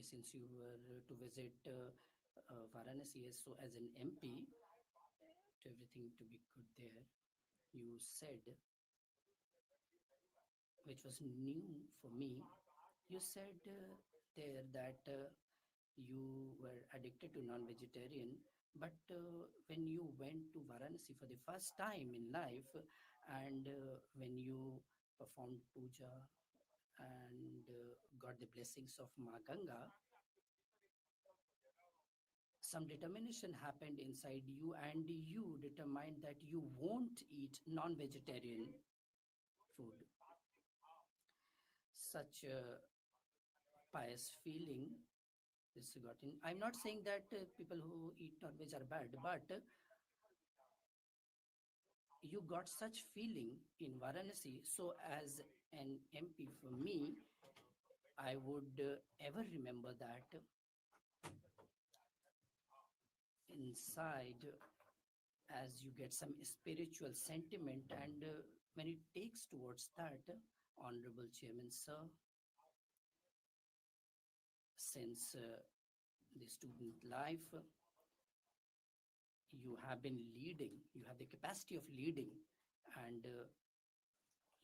since you were to visit Varanasi as an MP, to everything to be good there, you said, which was new for me, you said there that you were addicted to non-vegetarian, but when you went to Varanasi for the first time in life, and when you performed puja and got the blessings of Ma Ganga, some determination happened inside you, and you determined that you won't eat non-vegetarian food. Such a pious feeling is gotten. I'm not saying that people who eat non-veg are bad, but you got such feeling in Varanasi. So as an MP for me, I would ever remember that inside, as you get some spiritual sentiment, and when it takes towards that, honorable chairman sir, since the student life, you have been leading, you have the capacity of leading, and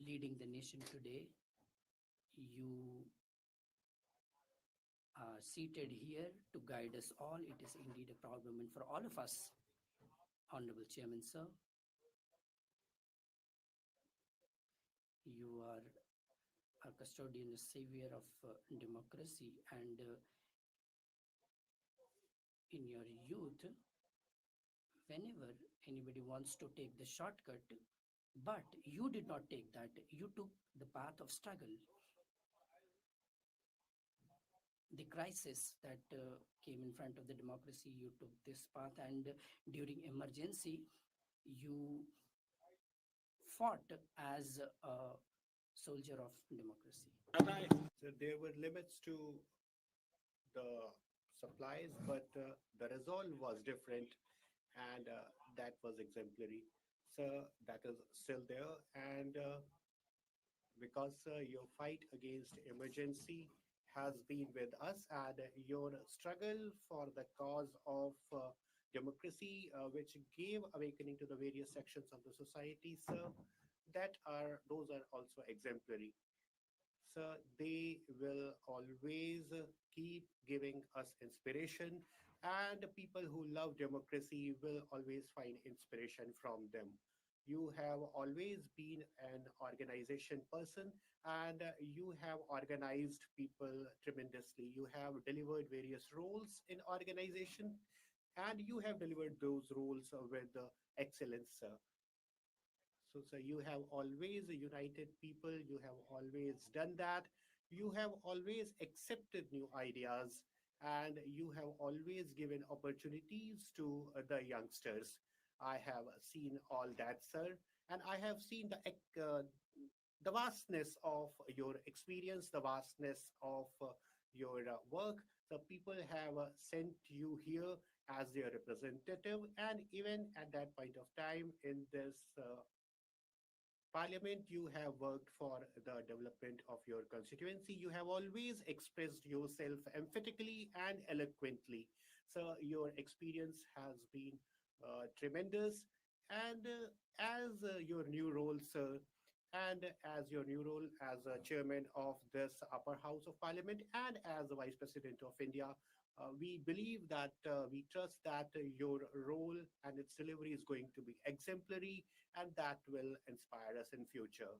leading the nation today. You are seated here to guide us all. It is indeed a proud moment for all of us. Honorable Chairman, sir, you are a custodian, a savior of democracy, and in your youth, whenever anybody wants to take the shortcut, but you did not take that, you took the path of struggle. The crisis that came in front of the democracy, you took this path, and during emergency, you fought as a soldier of democracy. So there were limits to the supplies, but the resolve was different, and that was exemplary. So that is still there, and because your fight against emergency has been with us, and your struggle for the cause of democracy, which gave awakening to the various sections of the society, so that are those are also exemplary. So they will always keep giving us inspiration, and people who love democracy will always find inspiration from them. You have always been an organization person, and you have organized people tremendously. You have delivered various roles in organization, and you have delivered those roles with excellence. So you have always united people, you have always done that, you have always accepted new ideas, and you have always given opportunities to the youngsters. I have seen all that, sir, and I have seen the vastness of your experience, the vastness of your work. The people have sent you here as their representative, and even at that point of time in this Parliament, you have worked for the development of your constituency. You have always expressed yourself emphatically and eloquently. So your experience has been tremendous. And as your new role, sir, and as your new role as a chairman of this upper house of parliament and as the vice president of India, we believe that we trust that your role and its delivery is going to be exemplary, and that will inspire us in future.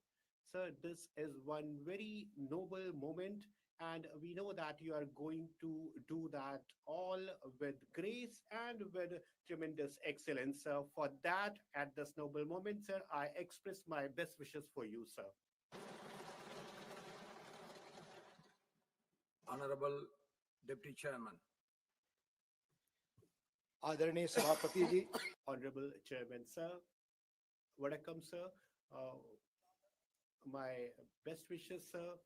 So this is one very noble moment, and we know that you are going to do that all with grace and with tremendous excellence. So for that, at this noble moment, sir, I express my best wishes for you, sir. Honorable Deputy Chairman, आदरणीय सभापति जी, Honorable Chairman, sir, Vanakkam, sir. Uh, my best wishes, sir.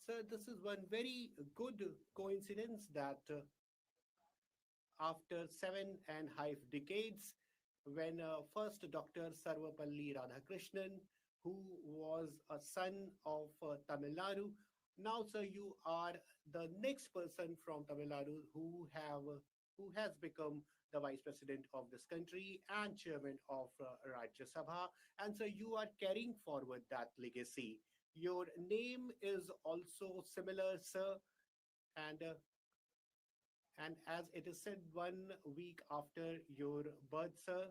Sir, this is one very good coincidence that after 7.5 decades, when first Dr. Sarvapalli Radhakrishnan, who was a son of Tamil Nadu, Now, sir, you are the next person from Tamil Nadu who has become the vice president of this country and chairman of Rajya Sabha, and so you are carrying forward that legacy. Your name is also similar, sir, and as it is said, 1 week after your birth, sir,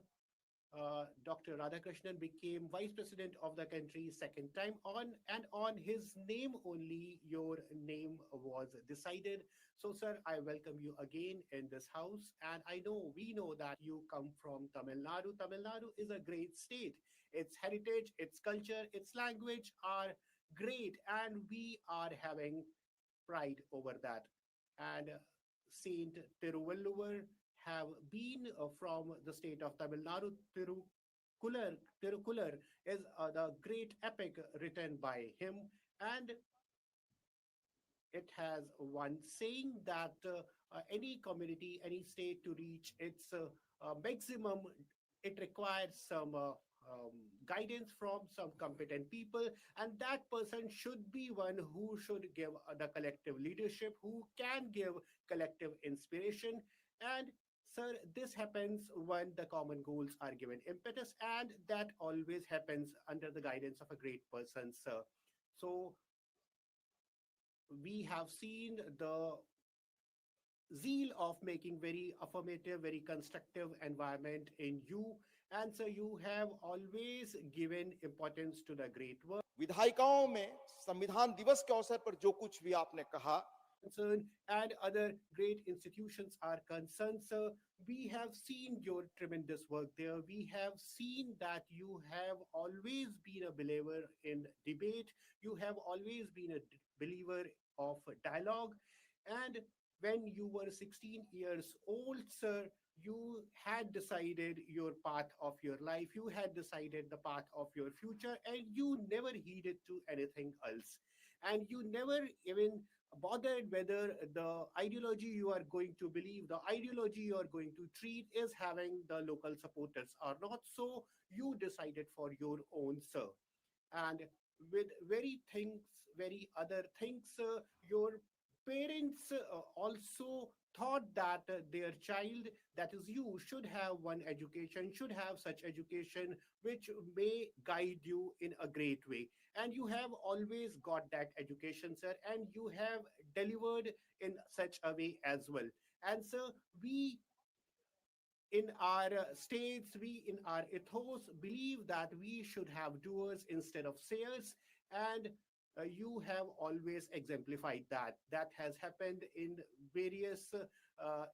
Dr. Radhakrishnan became vice president of the country second time on, and on his name only your name was decided. So, sir, I welcome you again in this house, and we know that you come from Tamil Nadu. Tamil Nadu is a great state. Its heritage, its culture, its language are great, and we are having pride over that. And Saint Tiruvalluvar have been from the state of Tamil Nadu. Tirukular is the great epic written by him, and it has one saying that any community, any state to reach its maximum, it requires some guidance from some competent people, and that person should be one who should give the collective leadership, who can give collective inspiration. And sir, this happens when the common goals are given impetus, and that always happens under the guidance of a great person, sir. So we have seen the zeal of making very affirmative, very constructive environment in you. And so you have always given importance to the great work. विधायिकाओं में संविधान दिवस के अवसर पर जो कुछ भी आपने कहा, Concerned and other great institutions are concerned, sir. We have seen your tremendous work there. We have seen that you have always been a believer in debate. You have always been a believer of dialogue. And when you were 16 years old, sir, you had decided your path of your life. You had decided the path of your future, and you never heeded to anything else. And you never even bothered whether the ideology you are going to believe, the ideology you are going to treat is having the local supporters or not. So you decided for your own, sir. And with very other things, your parents also thought that their child, that is you, should have one education, should have such education which may guide you in a great way. And you have always got that education, sir, and you have delivered in such a way as well. And so we in our states, we in our ethos believe that we should have doers instead of sayers, and you have always exemplified that. That has happened in various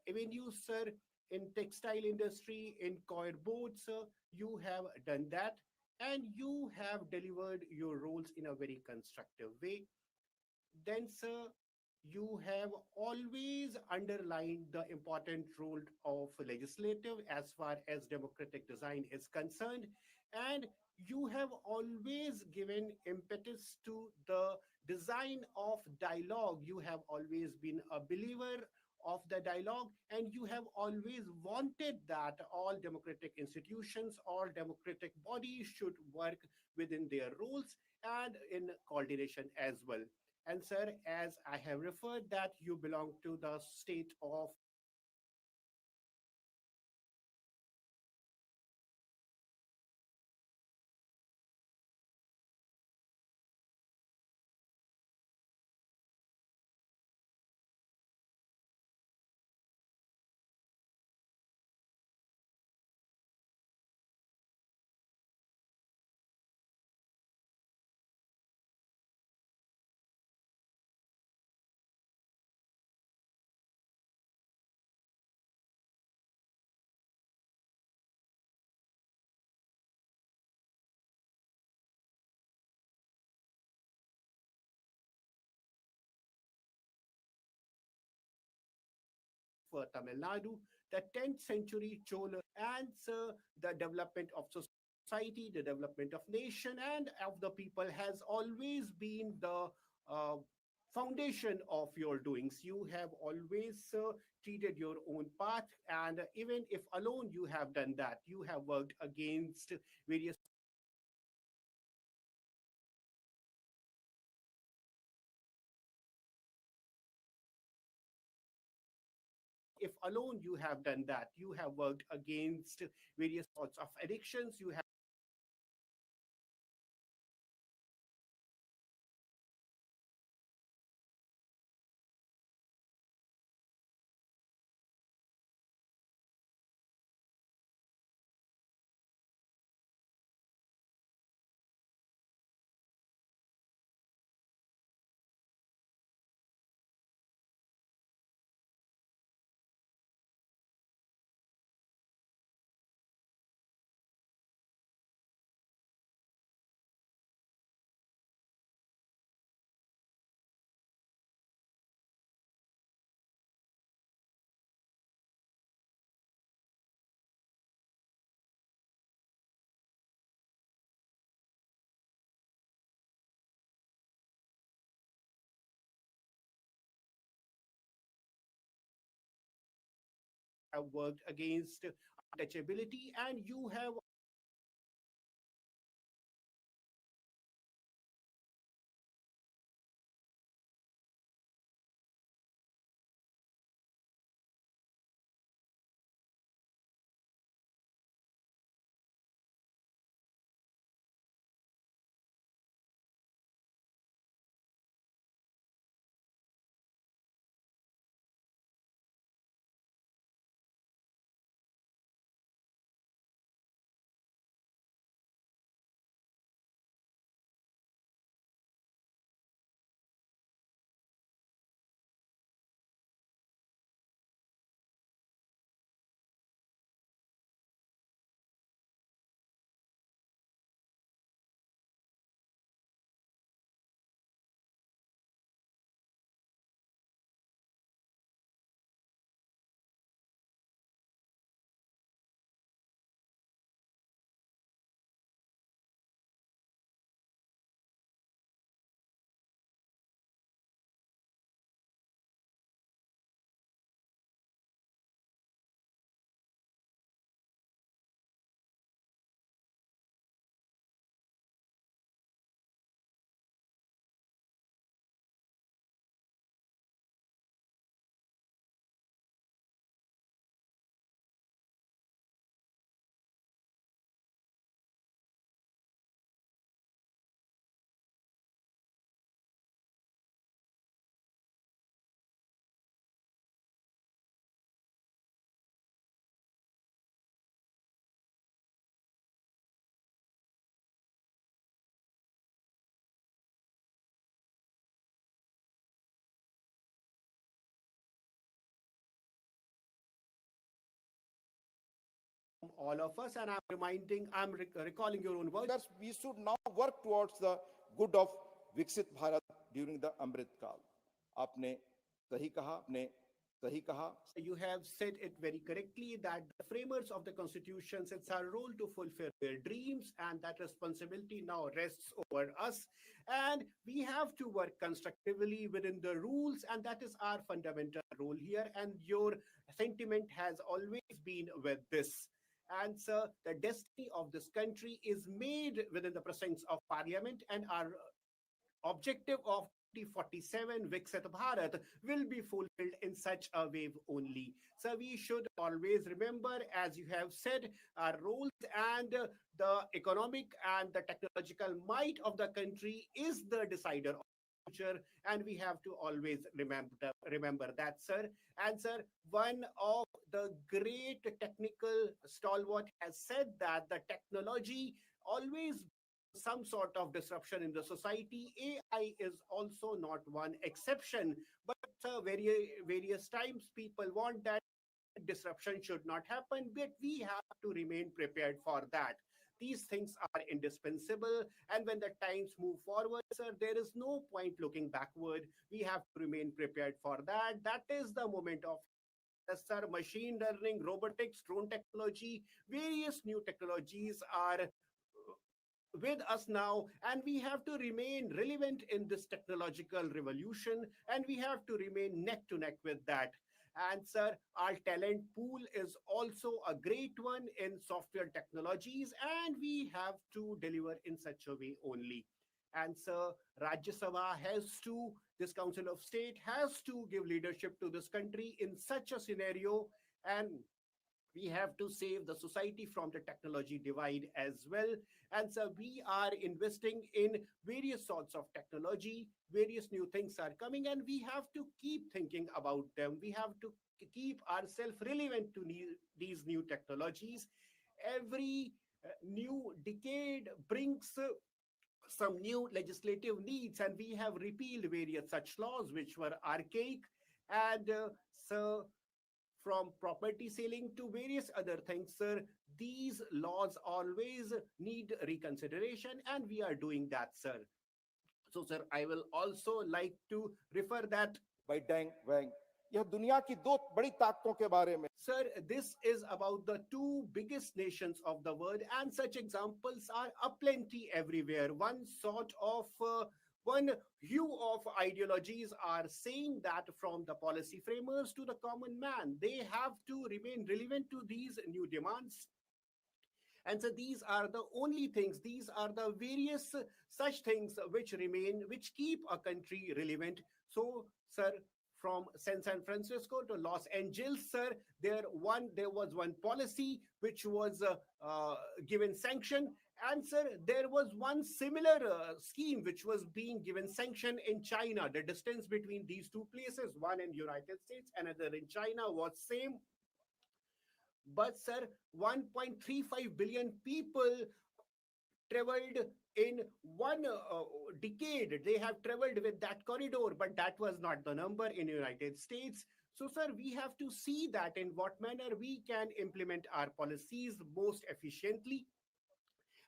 avenues, sir. In textile industry, in coir boards, sir, you have done that, and you have delivered your roles in a very constructive way. Then, sir, you have always underlined the important role of legislative as far as democratic design is concerned. And you have always given impetus to the design of dialogue. You have always been a believer of the dialogue, and you have always wanted that all democratic institutions, all democratic bodies should work within their rules and in coordination as well. And sir, as I have referred that you belong to the state of Tamil Nadu, the 10th century Chola, and the development of society, the development of nation, and of the people has always been the uh, foundation of your doings. You have always treated your own path, and even if alone you have done that, you have worked against various if alone you have done that, you have worked against various sorts of addictions, you have worked against untouchability, and you have all of us, and recalling your own words. We should now work towards the good of Viksit Bharat during the Amrit Kal. आपने सही कहा You have said it very correctly that the framers of the constitution, it's our role to fulfill their dreams, and that responsibility now rests over us. And we have to work constructively within the rules, and that is our fundamental role here. And your sentiment has always been with this. And so the destiny of this country is made within the presence of parliament, and our objective of 2047 Viksit Bharat will be fulfilled in such a wave only. So we should always remember, as you have said, our roles, and the economic and the technological might of the country is the decider of the future, and we have to always remember that, sir. And sir, one of the great technical stalwart has said that the technology always some sort of disruption in the society. AI is also not one exception, but various times people want that disruption should not happen, but we have to remain prepared for that. These things are indispensable, and when the times move forward, sir, there is no point looking backward. We have to remain prepared for that. That is the moment of, yes, sir, machine learning, robotics, drone technology, various new technologies are with us now, and we have to remain relevant in this technological revolution, and we have to remain neck to neck with that. And sir, our talent pool is also a great one in software technologies, and we have to deliver in such a way only. And so Rajya Sabha has to, this Council of State has to give leadership to this country in such a scenario. And we have to save the society from the technology divide as well. And so we are investing in various sorts of technology, various new things are coming, and we have to keep thinking about them. We have to keep ourselves relevant to these new technologies. Every new decade brings some new legislative needs, and we have repealed various such laws which were archaic. And so from property selling to various other things, sir, these laws always need reconsideration, and we are doing that, sir. So, sir, I will also like to refer that. by Deng Wang. यह दुनिया की दो बड़ी ताकतों के बारे में Sir, this is about the two biggest nations of the world, and such examples are aplenty everywhere. One hue of ideologies are saying that from the policy framers to the common man, they have to remain relevant to these new demands. And so these are the only things, these are the various such things which remain, which keep a country relevant. So, sir, from San Francisco to Los Angeles, sir, there was one policy which was given sanction. And sir, there was one similar scheme which was being given sanction in China. The distance between these two places, one in United States, another in China, was same. But sir, 1.35 billion people traveled in one decade. They have traveled with that corridor, but that was not the number in United States. So, sir, we have to see that in what manner we can implement our policies most efficiently,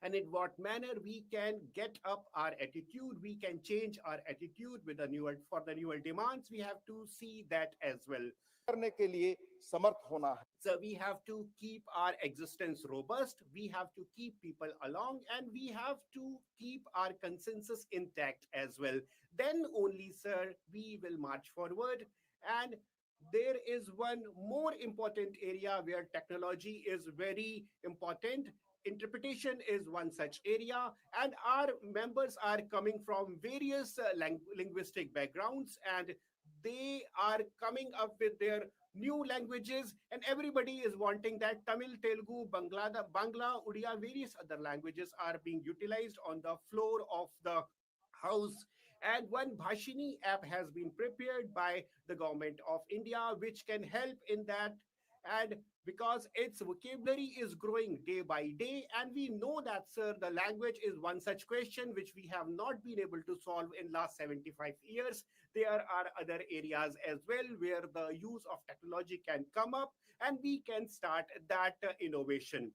and in what manner we can get up our attitude, we can change our attitude with the newer for the newer demands. We have to see that as well. करने के लिए समर्थ होना है So we have to keep our existence robust, we have to keep people along, and we have to keep our consensus intact as well. Then only, sir, we will march forward. And there is one more important area where technology is very important. Interpretation is one such area, and our members are coming from various linguistic backgrounds, and they are coming up with their new languages, and everybody is wanting that. Tamil, Telugu, Bangla, Odia, various other languages are being utilized on the floor of the house. And one Bhashini app has been prepared by the government of India, which can help in that. And because its vocabulary is growing day by day, and we know that, sir, the language is one such question which we have not been able to solve in last 75 years. There are other areas as well where the use of technology can come up, and we can start that innovation.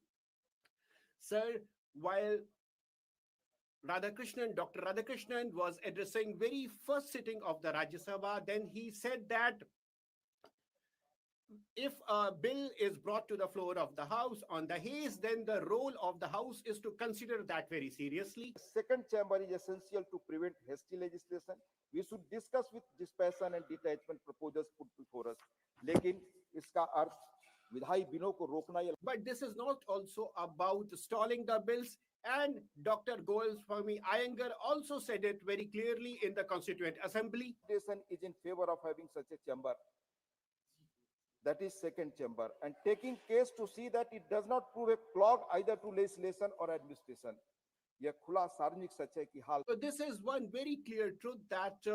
Sir, while Dr. Radhakrishnan was addressing very first sitting of the Rajya Sabha, then he said that if a bill is brought to the floor of the House on the haze, then the role of the House is to consider that very seriously. second chamber is essential to prevent hasty legislation we should discuss with dispassion and detachment proposals put before us लेकिन इसका अर्थ विधायी बिलों को रोकना या But this is not also about stalling the bills. And Dr. Goalswamy Iyengar also said it very clearly in the Constituent Assembly. Nation is in favor of having such a chamber that is second chamber and taking case to see that it does not prove a clog either to legislation or administration यह खुला सार्वजनिक सच है कि हाल So this is one very clear truth that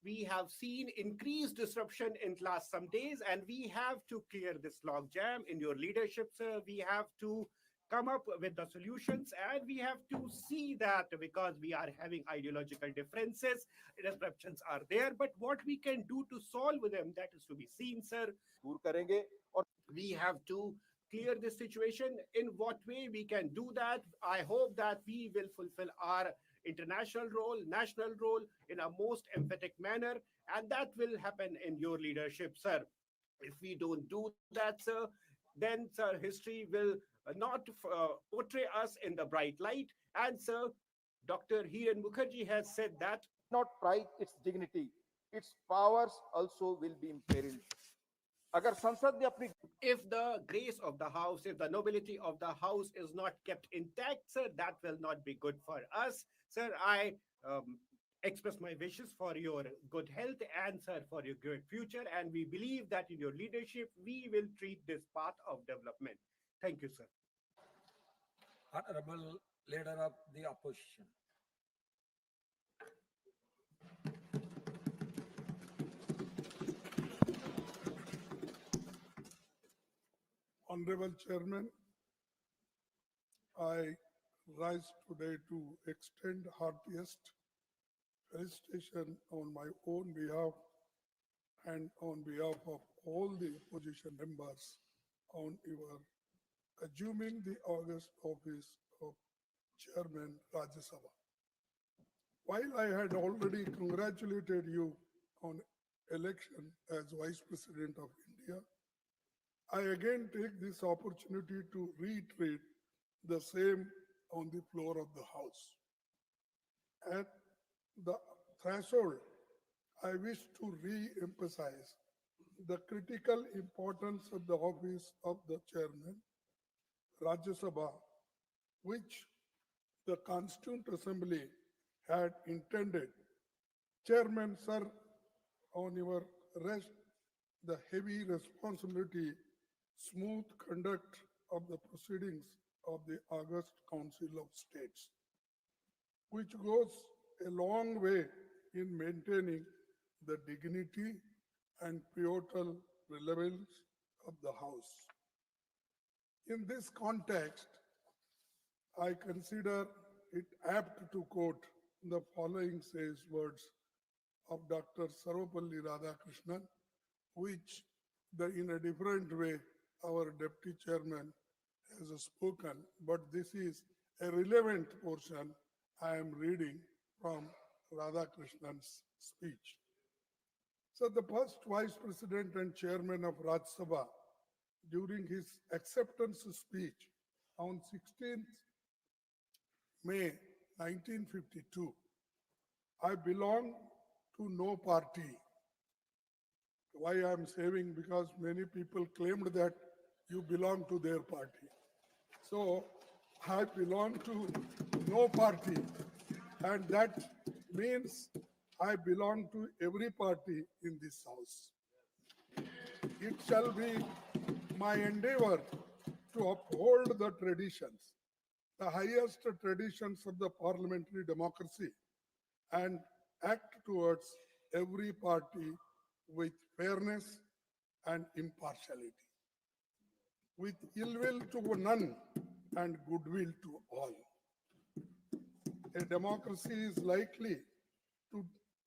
we have seen increased disruption in last some days, and we have to clear this log jam in your leadership, sir. We have to come up with the solutions, and we have to see that because we are having ideological differences, disruptions are there, but what we can do to solve them, that is to be seen, sir. दूर करेंगे और We have to clear this situation. In what way we can do that? I hope that we will fulfill our international role, national role in a most emphatic manner, and that will happen in your leadership, sir. If we don't do that, sir, then, sir, history will not portray us in the bright light. And, sir, Dr. Hiren Mukherjee has said that not pride its dignity its powers also will be imperiled अगर संसद ने अपनी if the grace of the house, if the nobility of the house is not kept intact, sir, that will not be good for us. Sir, I express my wishes for your good health and, sir, for your good future. And we believe that in your leadership, we will treat this path of development. Thank you, sir. Honorable Leader of the Opposition. Honorable Chairman, I rise today to extend heartiest felicitation on my own behalf and on behalf of all the opposition members on your assuming the august office of Chairman Rajya Sabha. While I had already congratulated you on election as Vice President of India, I again take this opportunity to reiterate the same on the floor of the House. At the threshold, I wish to re-emphasize the critical importance of the office of the Chairman, Rajya Sabha, which the Constituent Assembly had intended. Chairman, sir, on your rest the heavy responsibility, smooth conduct of the proceedings of the August Council of States, which goes a long way in maintaining the dignity and pivotal relevance of the House. In this context, I consider it apt to quote the following sage words of Dr. Sarvapalli Radhakrishnan, which in a different way our deputy chairman has spoken, but this is a relevant portion I am reading from Radhakrishnan's speech. So the first vice president and chairman of Rajya Sabha, during his acceptance speech on 16th May 1952, I belong to no party. Why I am saying? Because many people claimed that you belong to their party. So I belong to no party, and that means I belong to every party in this house. It shall be my endeavor to uphold the traditions, the highest traditions of the parliamentary democracy, and act towards every party with fairness and impartiality, with ill will to none and goodwill to all. A democracy is likely to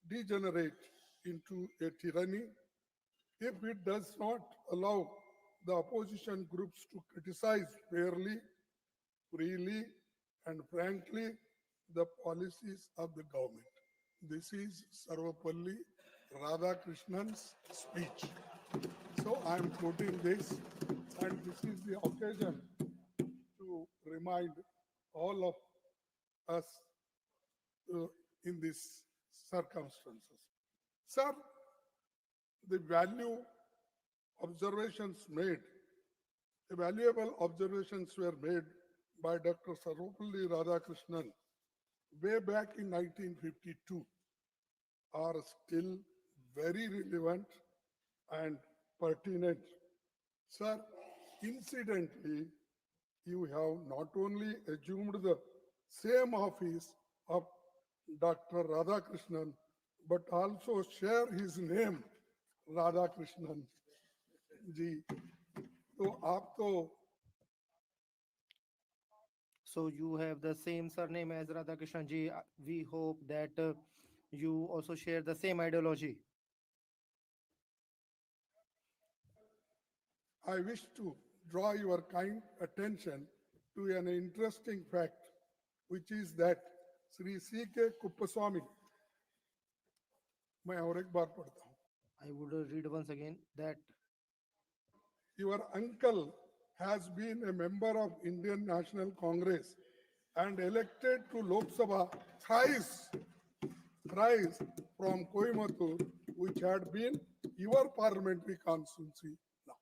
degenerate into a tyranny if it does not allow the opposition groups to criticize fairly, freely, and frankly the policies of the government. This is Sarvapalli Radhakrishnan's speech. So I am quoting this, and this is the occasion to remind all of us in these circumstances. Sir, the valuable observations were made by Dr. Sarvapalli Radhakrishnan way back in 1952 are still very relevant and pertinent. Sir, incidentally, you have not only assumed the same office of Dr. Radhakrishnan, but also share his name, Radhakrishnan जी. तो आप तो So you have the same surname as Radhakrishnan ji. We hope that you also share the same ideology. I wish to draw your kind attention to an interesting fact, which is that Sri C.K. Kuppaswamy, मैं और एक बार पढ़ता हूँ. I would read once again that Your uncle has been a member of Indian National Congress and elected to Lok Sabha thrice from Coimbatore, which had been your parliamentary constituency now.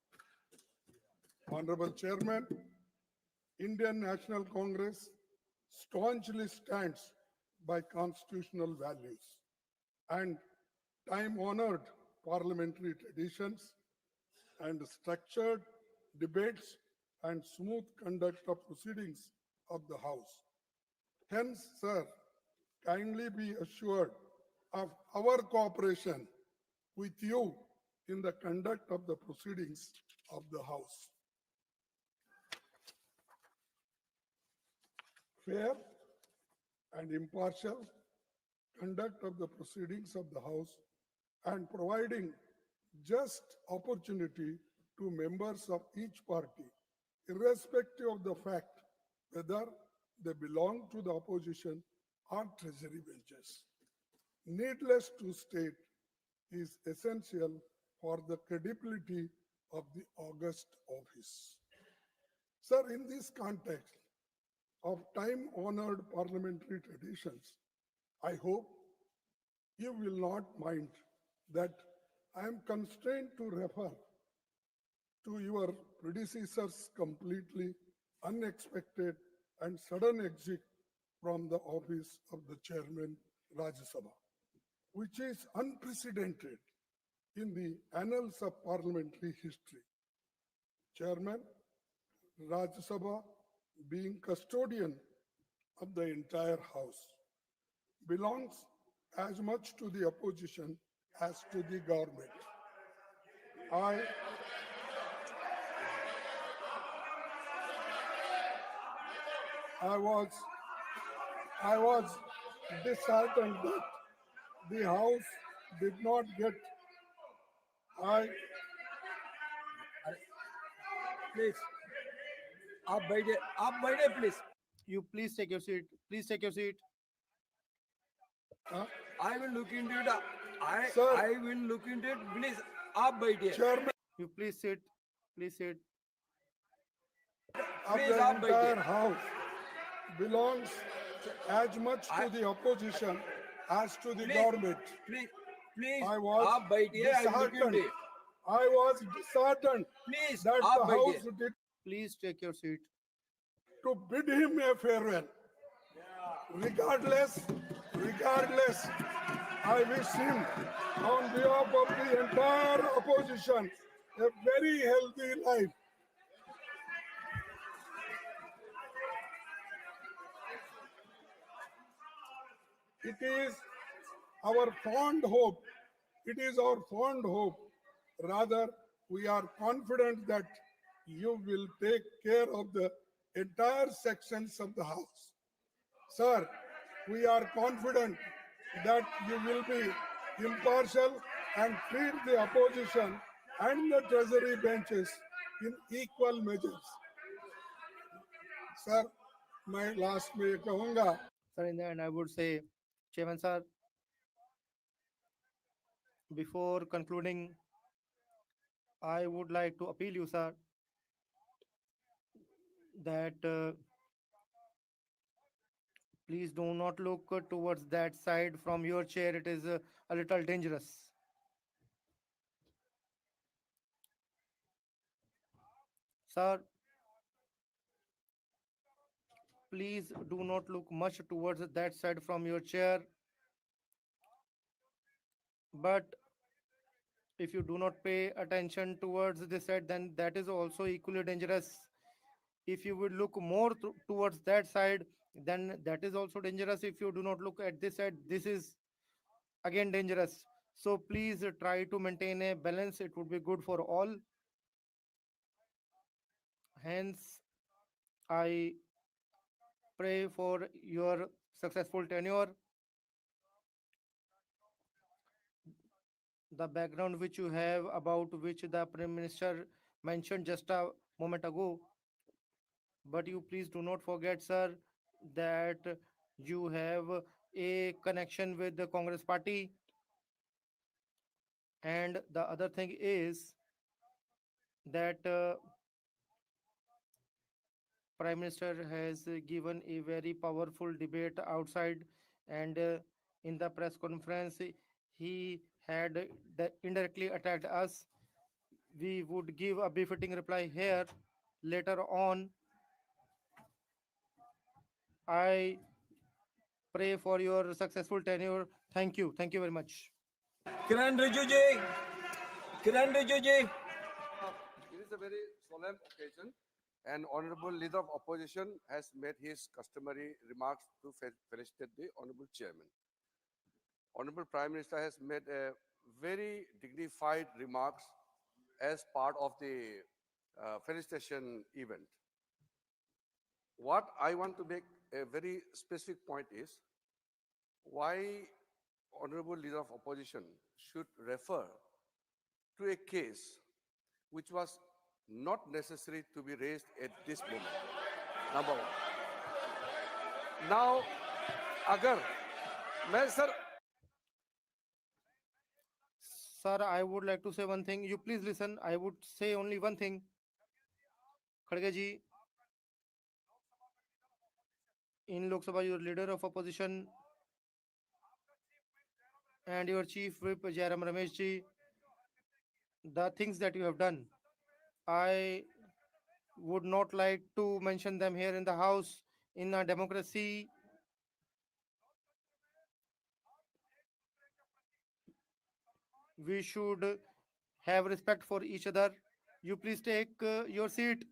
Honorable Chairman, Indian National Congress staunchly stands by constitutional values and time honored parliamentary traditions and structured debates and smooth conduct of proceedings of the House. Hence, sir, kindly be assured of our cooperation with you in the conduct of the proceedings of the House. Fair and impartial conduct of the proceedings of the House and providing just opportunity to members of each party, irrespective of the fact whether they belong to the opposition or treasury benches. Needless to state, is essential for the credibility of the august office. Sir, in this context of time honored parliamentary traditions, I hope you will not mind that I am constrained to refer to your predecessor's completely unexpected and sudden exit from the office of the chairman Rajya Sabha, which is unprecedented in the annals of parliamentary history. Chairman Rajya Sabha, being custodian of the entire house, belongs as much to the opposition as to the government. I, I was I was disheartened that the house did not get I Please, आप बैठे please. You please take your seat. Please take your seat. uh, I will look into it. I Sir. I will look into it. Please, आप बैठिए. chairman You please sit. Please sit. of Please, the entire आप बैठिए. house belongs as much to I the opposition as to the please, government. please, please, I was आप बैठिए. I will look into disheartened. it. I was disheartened Please, that the house आप बैठिए. did Please take your seat. to bid him a farewell. Regardless, I wish him on behalf of the entire opposition a very healthy life. It is our fond hope, it is our fond hope, rather we are confident that you will take care of the entire sections of the house. Sir, we are confident that you will be impartial and treat the opposition and the treasury benches in equal measures. Sir, मैं last में ये कहूंगा Sir, in the end, I would say, Chairman sir, before concluding, I would like to appeal you, sir, that please do not look towards that side from your chair. It is a little dangerous. Sir, please do not look much towards that side from your chair. But if you do not pay attention towards this side, then that is also equally dangerous. If you would look more towards that side, then that is also dangerous. If you do not look at this side, this is again dangerous. So please try to maintain a balance. It would be good for all. Hence, I pray for your successful tenure. The background which you have, about which the Prime Minister mentioned just a moment ago, but you please do not forget, sir, that you have a connection with the Congress party. And the other thing is that Prime Minister has given a very powerful debate outside, and in the press conference, he had indirectly attacked us. We would give a befitting reply here. Later on, I pray for your successful tenure. Thank you. Thank you very much. Kiran Rijiju ji. Kiran Rijiju ji. It is a very solemn occasion, and Honorable Leader of Opposition has made his customary remarks to felicitate the Honorable Chairman. Honorable Prime Minister has made a very dignified remarks as part of the felicitation event. What I want to make a very specific point is why Honorable Leader of Opposition should refer to a case which was not necessary to be raised at this moment. Number one. Now, अगर मैं sir Sir, I would like to say one thing. You please listen. I would say only one thing. Khadge ji, in Lok Sabha, your leader of opposition and your chief whip Jairam Ramesh ji, the things that you have done, I would not like to mention them here in the house. In a democracy, we should have respect for each other. You please take your seat.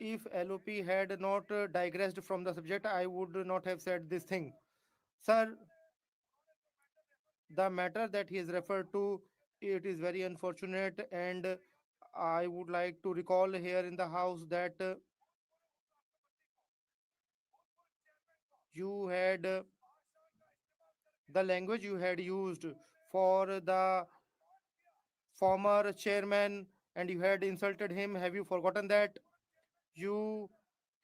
If LOP had not digressed from the subject, I would not have said this thing. Sir, the matter that he has referred to, it is very unfortunate, and I would like to recall here in the house that you had the language you had used for the former chairman and you had insulted him. Have you forgotten that? You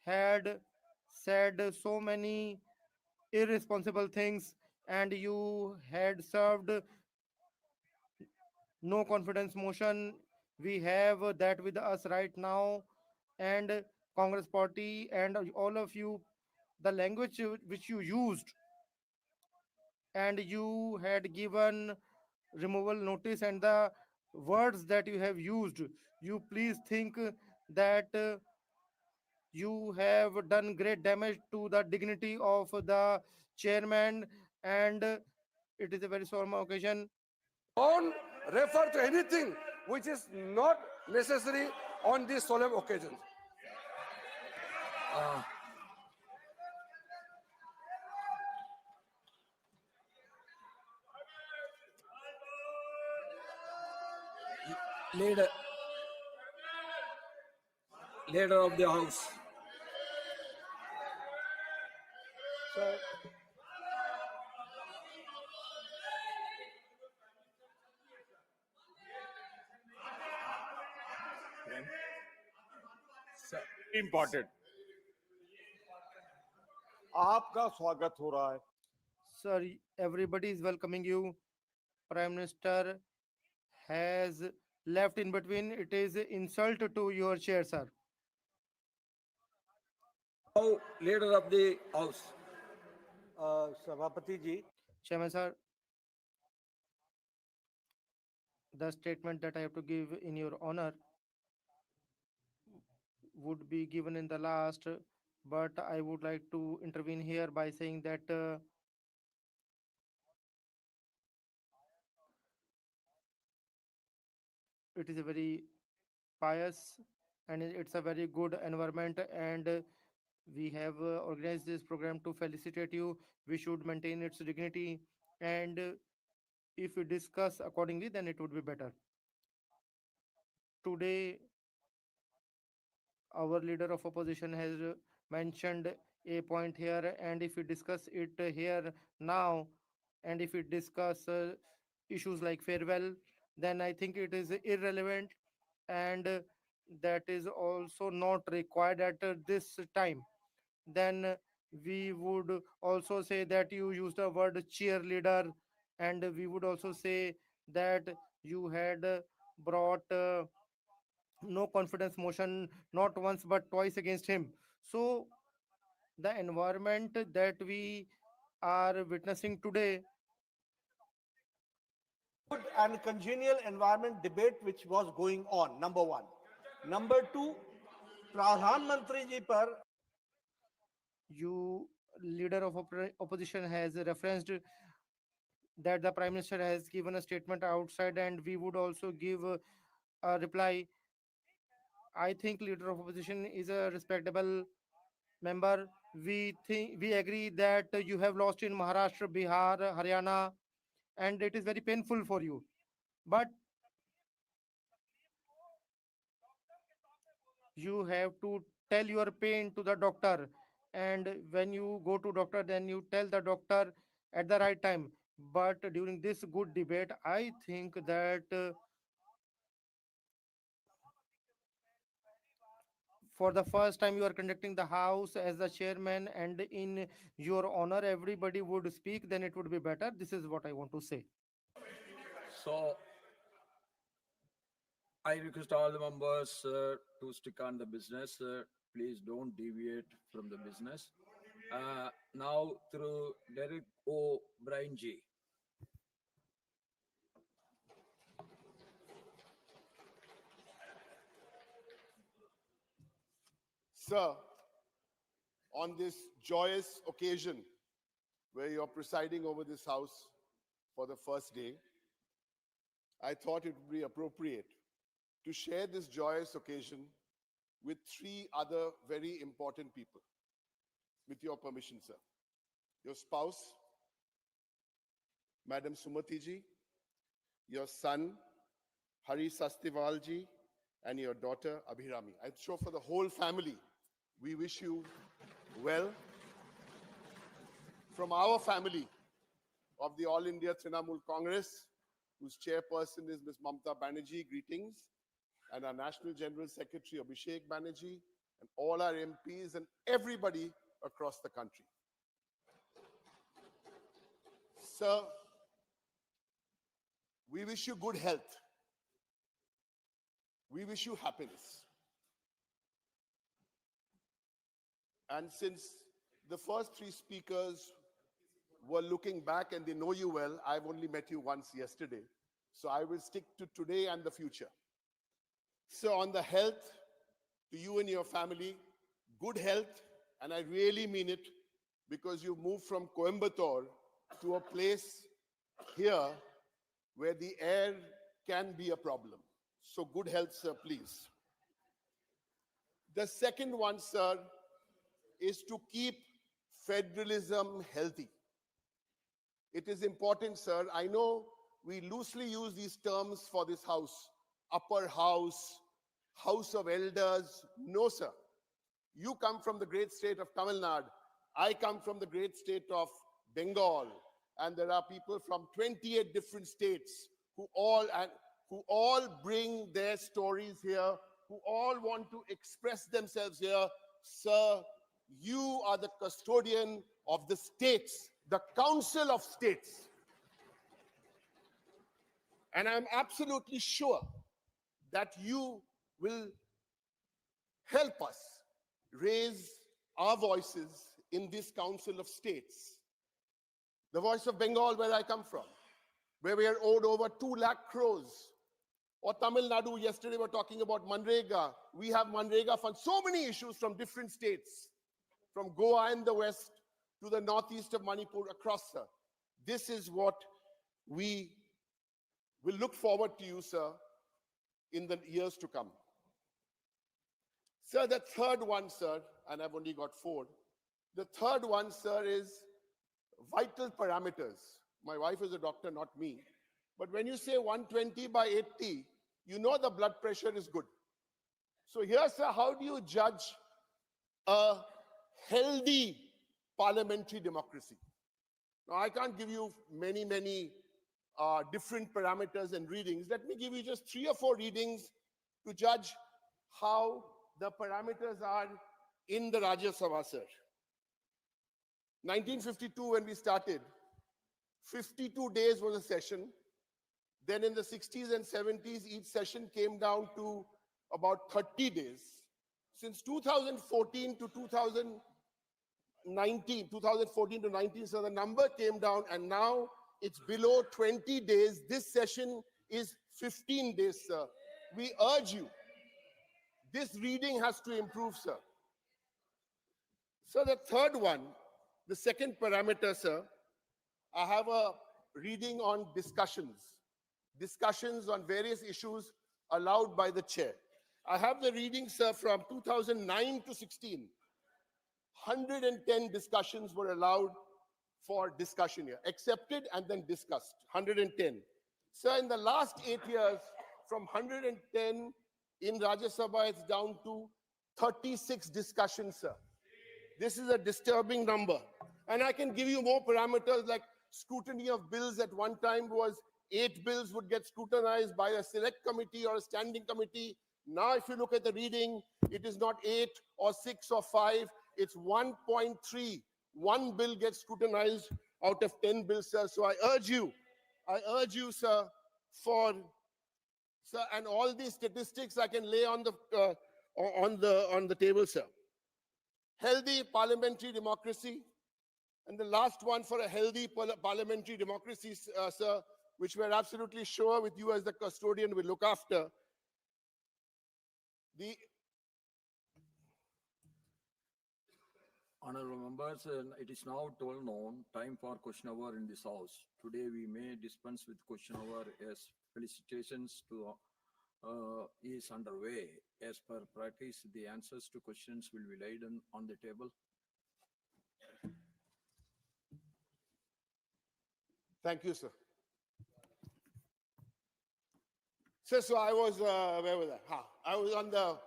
had said so many irresponsible things and you had served no confidence motion. We have that with us right now, and Congress party and all of you, the language which you used, and you had given removal notice and the words that you have used, you please think that you have done great damage to the dignity of the chairman, and it is a very solemn occasion. don't refer to anything which is not necessary on this solemn occasion. Leader. Leader of the house. So, Important. आपका स्वागत हो रहा है Sir, everybody is welcoming you. Prime Minister has left in between. It is insult to your chair, sir. Now, leader of the house. Sabhapati ji, Chairman, sir, the statement that I have to give in your honor would be given in the last, but I would like to intervene here by saying that it is a very pious and it's a very good environment, and we have organized this program to felicitate you. We should maintain its dignity, and if we discuss accordingly, then it would be better. Today, our leader of opposition has mentioned a point here, and if we discuss it here now, and if we discuss issues like farewell, then I think it is irrelevant, and that is also not required at this time. Then we would also say that you used the word cheerleader, and we would also say that you had brought no confidence motion not once but twice against him. So the environment that we are witnessing today, good and congenial environment debate which was going on, number one. Number two, Pradhan Mantri ji par You, leader of opposition, has referenced that the prime minister has given a statement outside, and we would also give a reply. I think leader of opposition is a respectable member. We agree that you have lost in Maharashtra, Bihar, Haryana, and it is very painful for you. But you have to tell your pain to the doctor, and when you go to doctor, then you tell the doctor at the right time. But during this good debate, I think that for the first time you are conducting the house as the chairman, and in your honor everybody would speak, then it would be better. This is what I want to say. So I request all the members to stick on the business. Please don't deviate from the business. Now through Derek O'Brien G. Sir, on this joyous occasion where you're presiding over this house for the first day, I thought it would be appropriate to share this joyous occasion with three other very important people. With your permission, sir. Your spouse, Madam Sumati ji, your son, Hari Sastiwal ji, and your daughter, Abhirami. I'm sure for the whole family, we wish you well. From our family of the All India Trinamool Congress, whose chairperson is Ms. Mamta Banerjee, greetings, and our National General Secretary, Abhishek Banerjee, and all our MPs and everybody across the country. Sir, we wish you good health. We wish you happiness. And since the first three speakers were looking back and they know you well, I've only met you once yesterday. So I will stick to today and the future. So on the health, to you and your family, good health, and I really mean it, because you moved from Coimbatore to a place here where the air can be a problem. So good health, sir, please. The second one, sir, is to keep federalism healthy. It is important, sir. I know we loosely use these terms for this house. Upper house, house of elders. No, sir. You come from the great state of Tamil Nadu. I come from the great state of Bengal. And there are people from 28 different states who all bring their stories here, who all want to express themselves here. Sir, you are the custodian of the states, the Council of States. And I'm absolutely sure that you will help us raise our voices in this Council of States. The voice of Bengal, where I come from, where we are owed over 2 lakh crores. Or Tamil Nadu, yesterday we were talking about Manrega. We have Manrega funds, so many issues from different states, from Goa in the west to the northeast of Manipur across, sir. This is what we will look forward to you, sir, in the years to come. Sir, the third one, sir, and I've only got 4. The third one, sir, is vital parameters. My wife is a doctor, not me. But when you say 120/80, you know the blood pressure is good. So here, sir, how do you judge a healthy parliamentary democracy? Now, I can't give you many different parameters and readings. Let me give you just 3 or 4 readings to judge how the parameters are in the Rajya Sabha, sir. 1952, when we started, 52 days was a session. Then in the 60s and 70s, each session came down to about 30 days. Since 2014 to 19, so the number came down, and now it's below 20 days. This session is 15 days, sir. We urge you, this reading has to improve, sir. So the third one, the second parameter, sir, I have a reading on discussions on various issues allowed by the chair. I have the reading, sir, from 2009 to 16. 110 discussions were allowed for discussion here, accepted and then discussed, 110. Sir, in the last 8 years, from 110 in Rajya Sabha, it's down to 36 discussions, sir. This is a disturbing number. And I can give you more parameters like scrutiny of bills at one time was 8 bills would get scrutinized by a select committee or a standing committee. Now, if you look at the reading, it is not 8 or 6 or 5, it's 1.3. One bill gets scrutinized out of 10 bills, sir. So I urge you, sir, sir, and all these statistics I can lay on the table, sir. Healthy parliamentary democracy. And the last one for a healthy parliamentary democracy, sir, which we're absolutely sure with you as the custodian will look after. The Honorable members, it is now 12 noon, time for question hour in this house. Today we may dispense with question hour as felicitations to is underway. As per practice, the answers to questions will be laid on the table. Thank you, sir. Sir, so I was, where was I? I was on the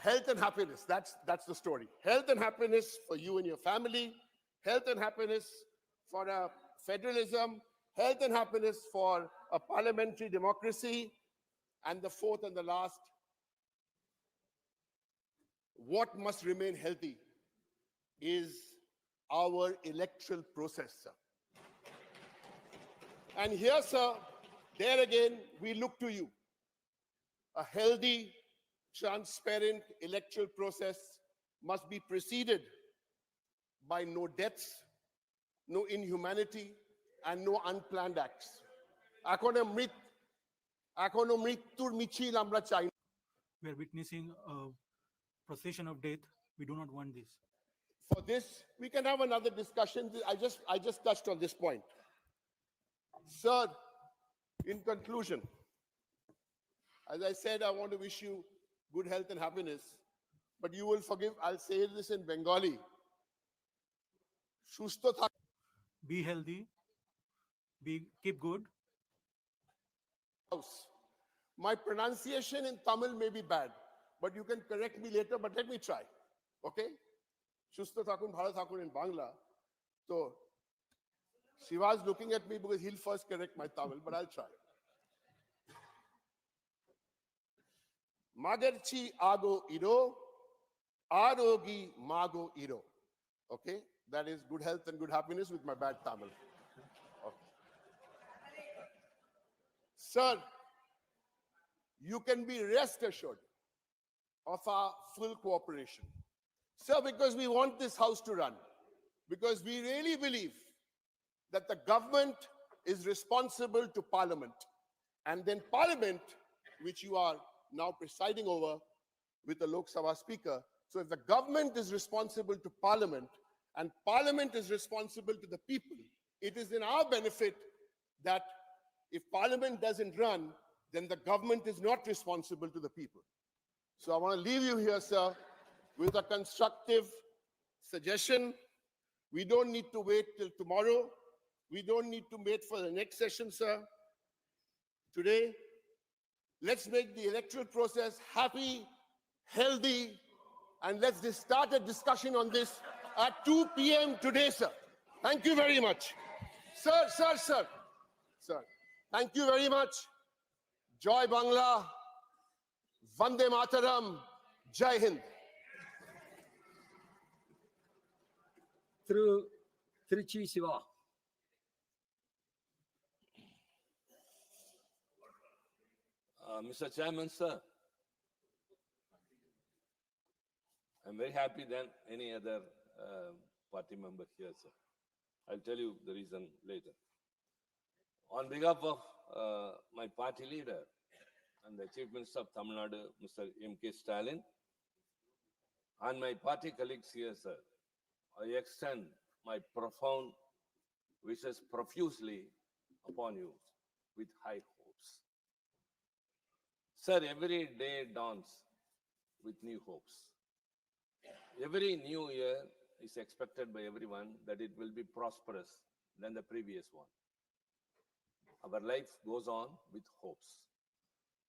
health and happiness. That's the story. Health and happiness for you and your family. Health and happiness for a federalism. Health and happiness for a parliamentary democracy. And the fourth and the last, what must remain healthy is our electoral process, sir. And here, sir, there again, we look to you. A healthy, transparent electoral process must be preceded by no deaths, no inhumanity, and no unplanned acts. We are witnessing a procession of death. We do not want this. For this, we can have another discussion. I just touched on this point. Sir, in conclusion, as I said, I want to wish you good health and happiness, but you will forgive, I'll say this in Bengali. Shusto thak. Be healthy. Keep good. My pronunciation in Tamil may be bad, but you can correct me later, but let me try. Okay? Shusto thakun, bhalo thakun in Bangla. So, Shiva's looking at me because he'll first correct my Tamil, but I'll try. Magarchi ago iro, arogi mago iro. Okay? That is good health and good happiness with my bad Tamil. Okay. Sir, you can be rest assured of our full cooperation. Sir, because we want this house to run, because we really believe that the government is responsible to Parliament, and then Parliament, which you are now presiding over with the Lok Sabha Speaker. So if the government is responsible to Parliament and Parliament is responsible to the people, it is in our benefit that if Parliament doesn't run, then the government is not responsible to the people. So I want to leave you here, sir, with a constructive suggestion. We don't need to wait till tomorrow. We don't need to wait for the next session, sir. Today, let's make the electoral process happy, healthy, and let's just start a discussion on this at 2 p.m. today, sir. Thank you very much. Sir. Thank you very much. Joy Bangla, Vande Mataram, Jai Hind. Through Trichy Siva. Mr. Chairman, sir, I'm very happy than any other party member here, sir. I'll tell you the reason later. On behalf of my party leader and the Chief Minister of Tamil Nadu, Mr. M.K. Stalin, and my party colleagues here, sir, I extend my profound wishes profusely upon you with high hopes. Sir, every day dawns with new hopes. Every new year is expected by everyone that it will be prosperous than the previous one. Our life goes on with hopes.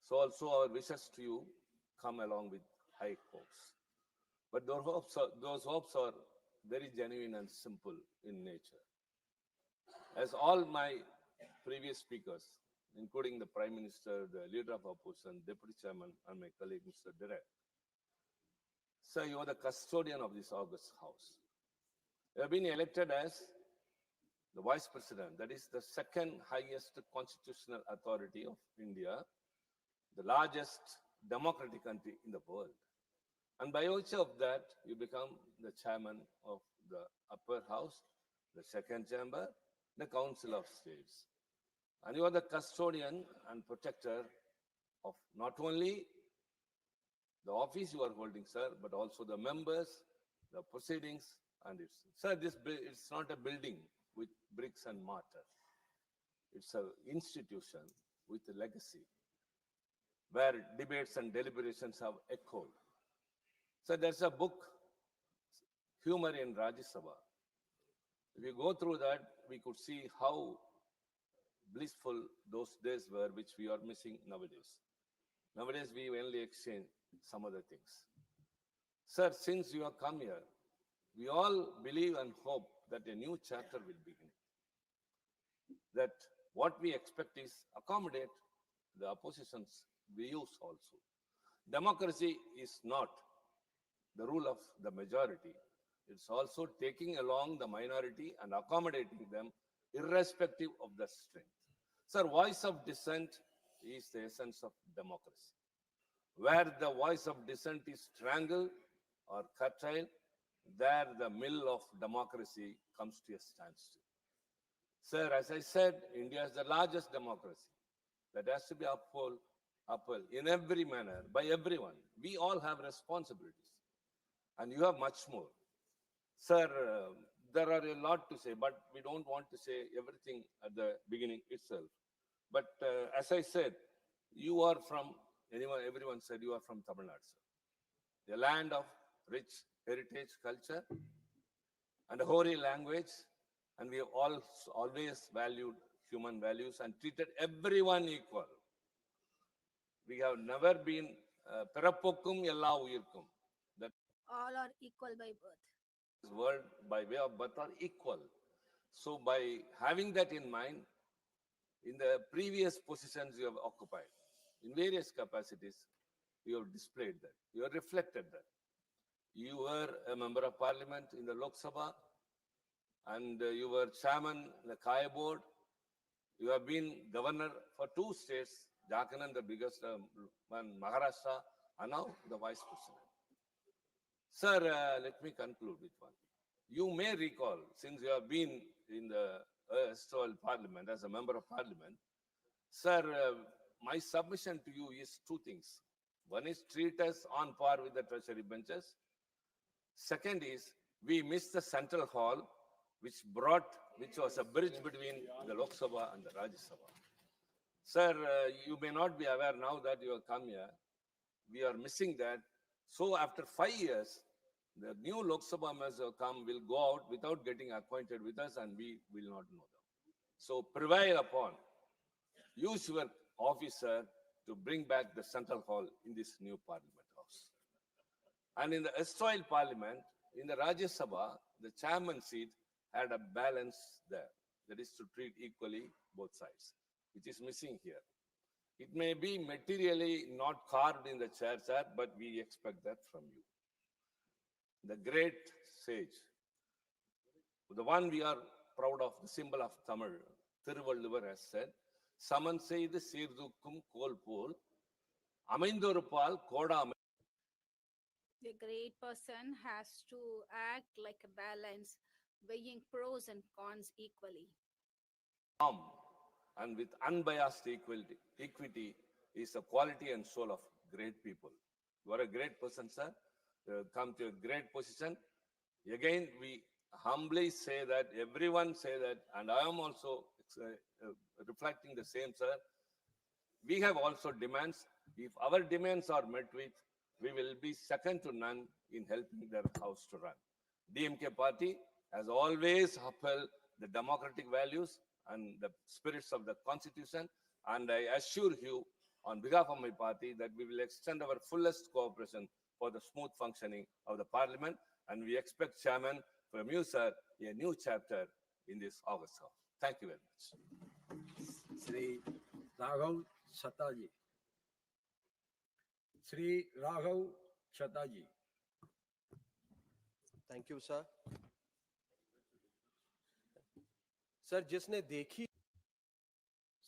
So also our wishes to you come along with high hopes. But those hopes are very genuine and simple in nature. As all my previous speakers, including the Prime Minister, the Leader of Opposition, Deputy Chairman, and my colleague Mr. Direk, sir, you are the custodian of this August House. You have been elected as the Vice President, that is the second highest constitutional authority of India, the largest democratic country in the world. And by virtue of that, you become the chairman of the upper house, the second chamber, the Council of States. And you are the custodian and protector of not only the office you are holding, sir, but also the members, the proceedings, and it's. Sir, it's not a building with bricks and mortar. It's an institution with a legacy where debates and deliberations have echoed. So there's a book, Humor in Rajya Sabha. If you go through that, we could see how blissful those days were, which we are missing nowadays. Nowadays, we only exchange some other things. Sir, since you have come here, we all believe and hope that a new chapter will begin. That what we expect is accommodate the opposition's views also. Democracy is not the rule of the majority. It's also taking along the minority and accommodating them irrespective of the strength. Sir, voice of dissent is the essence of democracy. Where the voice of dissent is strangled or curtailed, there the mill of democracy comes to a standstill. Sir, as I said, India is the largest democracy that has to be upheld in every manner by everyone. We all have responsibilities, and you have much more. Sir, there are a lot to say, but we don't want to say everything at the beginning itself. But as I said, you are from, everyone said you are from Tamil Nadu, sir. A land of rich heritage, culture, and a hoary language. And we have always valued human values and treated everyone equal. We have never been perapokkum ella uyirkum. That All are equal by birth. this word by way of birth are equal. So by having that in mind, in the previous positions you have occupied, in various capacities, you have displayed that. You have reflected that. You were a member of parliament in the Lok Sabha, and you were chairman in the Kaya board. You have been governor for 2 states, Jharkhand, the biggest one, Maharashtra, and now the vice president. Sir, let me conclude with one. You may recall, since you have been in the erstwhile parliament as a member of parliament, sir, my submission to you is 2 things. One is treat us on par with the treasury benches. Second is we missed the central hall, which was a bridge between the Lok Sabha and the Rajya Sabha. Sir, you may not be aware now that you have come here. We are missing that. So after 5 years, the new Lok Sabha members will go out without getting acquainted with us, and we will not know them. So prevail upon, use your officer to bring back the central hall in this new parliament house. And in the erstwhile parliament, in the Rajya Sabha, the chairman seat had a balance there. That is to treat equally both sides, which is missing here. It may be materially not carved in the chair, sir, but we expect that from you. The great sage, the one we are proud of, the symbol of Tamil, Thiruvalluvar has said, Saman செய்து சீர்தூக்கும் கோல் போல் அமைந்தொருபால் கோடாமை. The great person has to act like a balance, weighing pros and cons equally. And with unbiased equity is the quality and soul of great people. You are a great person, sir. You have come to a great position. Again, we humbly say that, everyone say that, and I am also reflecting the same, sir. We have also demands. If our demands are met with, we will be second to none in helping their house to run. DMK party has always upheld the democratic values and the spirits of the constitution. And I assure you, on behalf of my party, that we will extend our fullest cooperation for the smooth functioning of the parliament. And we expect, Chairman, from you, sir, a new chapter in this August House. Thank you very much. Sri Raghav Chataji. Sri Raghav Chataji. Thank you sir sir जिसने देखी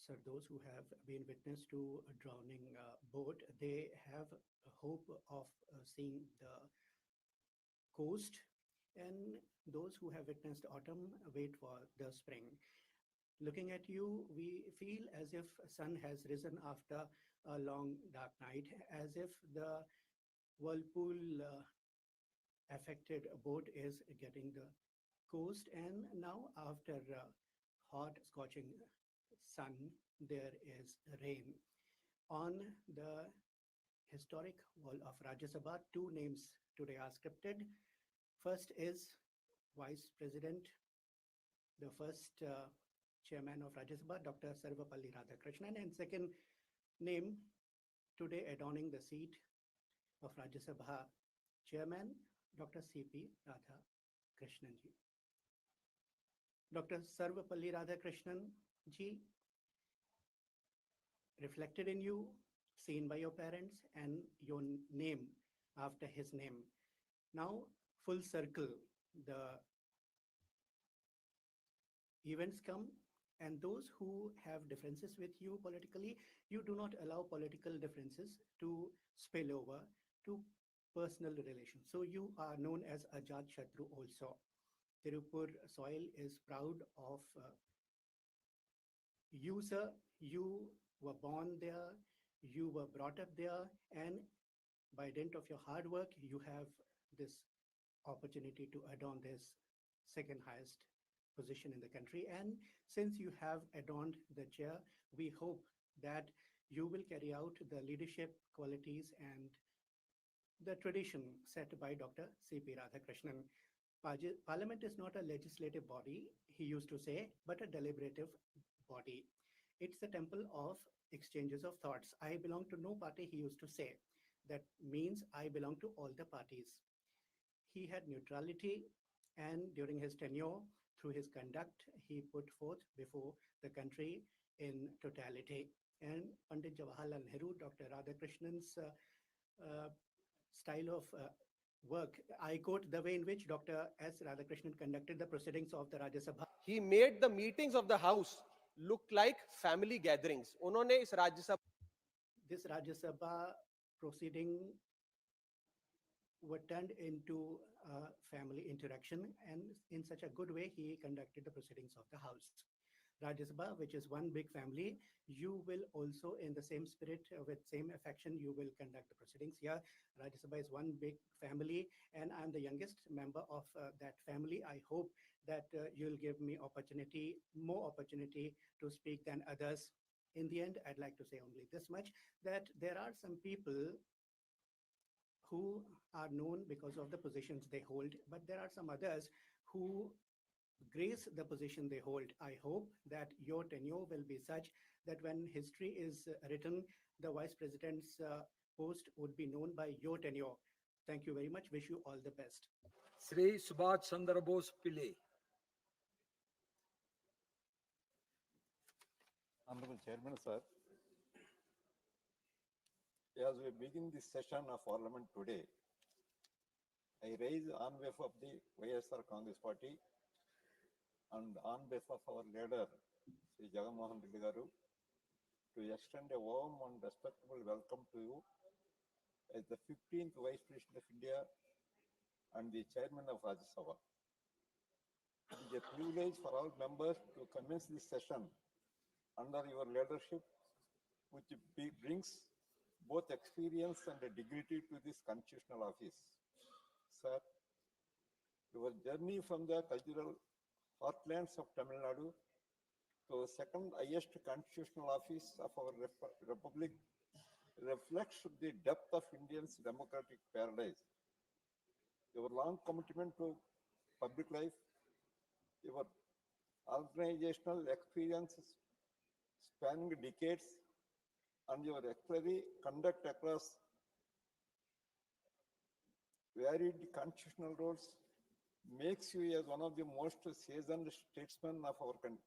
Sir, those who have been witness to a drowning boat, they have a hope of seeing the coast, and those who have witnessed autumn wait for the spring. Looking at you, we feel as if sun has risen after a long dark night, as if the whirlpool affected boat is getting the coast, and now after hot scorching sun, there is rain. On the historic wall of Rajya Sabha, two names today are scripted. First is Vice President, the first Chairman of Rajya Sabha, Dr. Sarvapalli Radhakrishnan, and second name today adorning the seat of Rajya Sabha Chairman, Dr. C.P. Radhakrishnan ji. Dr. Sarvapalli Radhakrishnan ji, reflected in you, seen by your parents, and your name after his name. Now, full circle, the events come, and those who have differences with you politically, you do not allow political differences to spill over to personal relations. So you are known as Ajat Shatru also. Tirupur soil is proud of you, sir. You were born there, you were brought up there, and by dint of your hard work, you have this opportunity to adorn this second highest position in the country. And since you have adorned the chair, we hope that you will carry out the leadership qualities and the tradition set by Dr. C.P. Radhakrishnan. Parliament is not a legislative body, he used to say, but a deliberative body. It's the temple of exchanges of thoughts. I belong to no party, he used to say. That means I belong to all the parties. He had neutrality, and during his tenure, through his conduct, he put forth before the country in totality. And Pandit Jawaharlal Nehru, Dr. Radhakrishnan's style of work, I quote the way in which Dr. S. Radhakrishnan conducted the proceedings of the Rajya Sabha. he made the meetings of the house look like family gatherings उन्होंने इस राज्य सभा This Rajya Sabha proceeding were turned into family interaction, and in such a good way he conducted the proceedings of the house. Rajya Sabha, which is one big family, you will also, in the same spirit, with same affection, you will conduct the proceedings here. Rajya Sabha is one big family, and I'm the youngest member of that family. I hope that you'll give me more opportunity to speak than others. In the end, I'd like to say only this much, that there are some people who are known because of the positions they hold, but there are some others who grace the position they hold. I hope that your tenure will be such that when history is written, the Vice President's post would be known by your tenure. Thank you very much. Wish you all the best. Sri Subhash Chandra Bose Pillai. Honorable Chairman, sir, as we begin this session of Parliament today, I raise on behalf of the YSR Congress Party and on behalf of our leader, Sri Jagamohan Reddy Garu, to extend a warm and respectful welcome to you as the 15th Vice President of India and the Chairman of Rajya Sabha. It is a privilege for all members to commence this session under your leadership, which brings both experience and a dignity to this constitutional office. Sir, Your journey from the cultural heartlands of Tamil Nadu to the second highest constitutional office of our republic reflects the depth of India's democratic paradise. Your long commitment to public life, your organizational experiences spanning decades, and your exemplary conduct across varied constitutional roles makes you as one of the most seasoned statesmen of our time.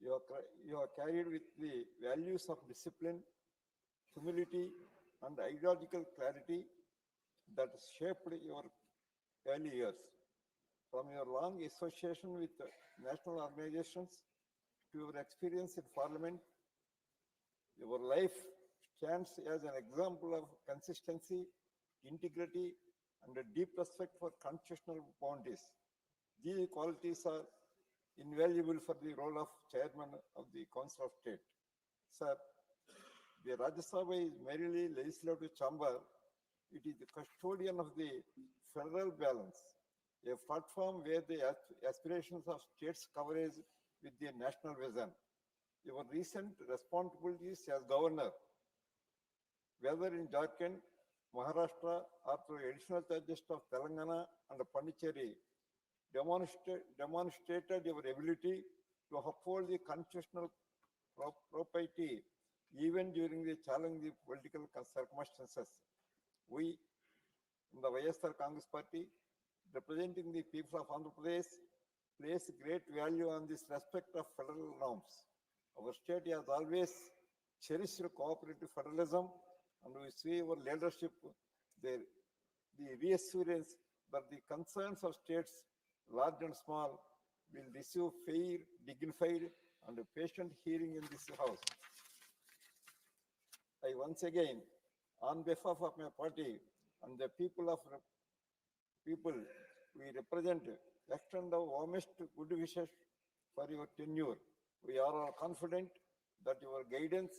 You are carried with the values of discipline, humility, and ideological clarity that shaped your early years. From your long association with national organizations to your experience in parliament, your life stands as an example of consistency, integrity, and a deep respect for constitutional boundaries. These qualities are invaluable for the role of chairman of the Council of State. Sir, the Rajya Sabha is merely legislative chamber. It is the custodian of the federal balance, a platform where the aspirations of states coverage with the national vision. Your recent responsibilities as governor, whether in Jharkhand, Maharashtra, or through additional charges of Telangana and Pondicherry, demonstrated your ability to uphold the constitutional propriety even during the challenging political circumstances. We, in the YSR Congress Party, representing the people of Andhra Pradesh, place great value on this respect of federal norms. Our state has always cherished cooperative federalism, and we see our leadership, the reassurance that the concerns of states, large and small, will receive fair, dignified, and patient hearing in this house. I once again, on behalf of my party and the people we represent, extend our warmest good wishes for your tenure. We are all confident that your guidance,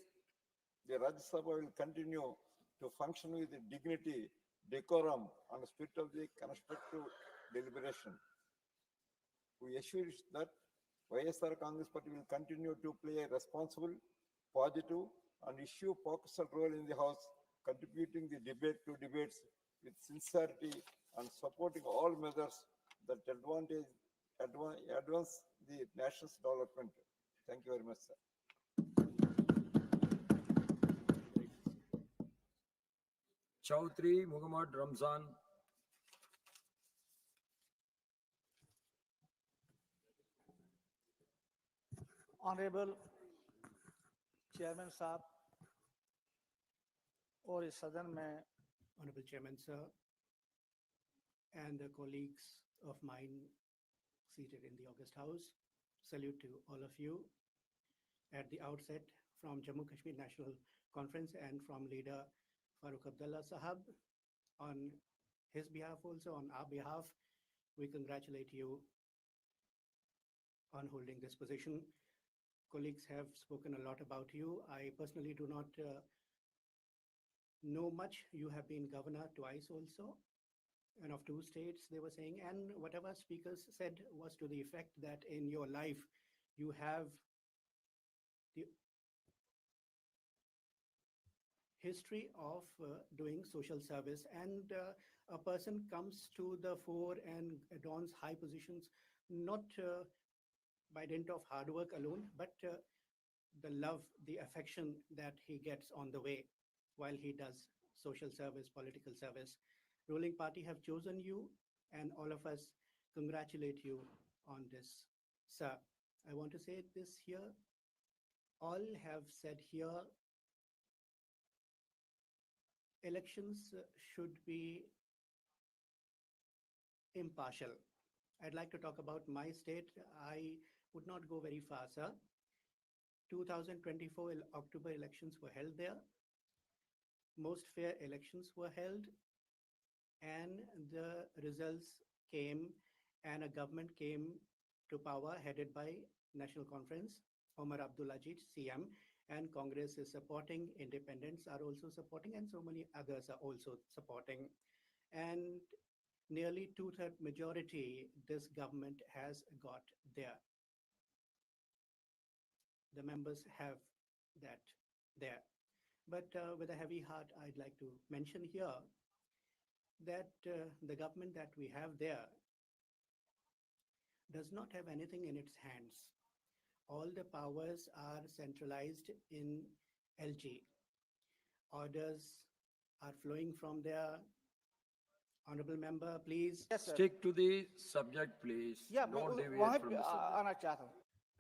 the Rajya Sabha will continue to function with dignity, decorum, and spirit of the constructive deliberation. We assure that YSR Congress Party will continue to play a responsible, positive, and issue-focused role in the House, contributing the debates with sincerity and supporting all measures that advance the nation's development. Thank you very much, sir. Chaudhry Muhammad Ramzan. Honourable chairman साहब और इस सदन में Honorable Chairman, sir, and the colleagues of mine seated in the August House, salute to all of you. At the outset, from Jammu Kashmir National Conference and from leader Farooq Abdullah Sahab, on his behalf also, on our behalf, we congratulate you on holding this position. Colleagues have spoken a lot about you. I personally do not know much. You have been governor twice also, and of 2 states, they were saying, and whatever speakers said was to the effect that in your life, you have the history of doing social service, and a person comes to the fore and adorns high positions, not by dint of hard work alone, but the love, the affection that he gets on the way while he does social service, political service. Ruling party have chosen you, and all of us congratulate you on this, sir. I want to say this here. All have said here, elections should be impartial. I'd like to talk about my state. I would not go very far, sir. 2024 October elections were held there. Most fair elections were held, and the results came, and a government came to power headed by National Conference, Omar Abdulajit, CM, and Congress is supporting, independents are also supporting, and so many others are also supporting. And nearly two-third majority this government has got there. The members have that there. But with a heavy heart, I'd like to mention here that the government that we have there does not have anything in its hands. All the powers are centralized in LG. Orders are flowing from there. Honorable member, please. Yes, sir. Stick to the subject, please. Yeah, मैं Don't वहाँ deviate पे from the subject. आना चाहता हूँ.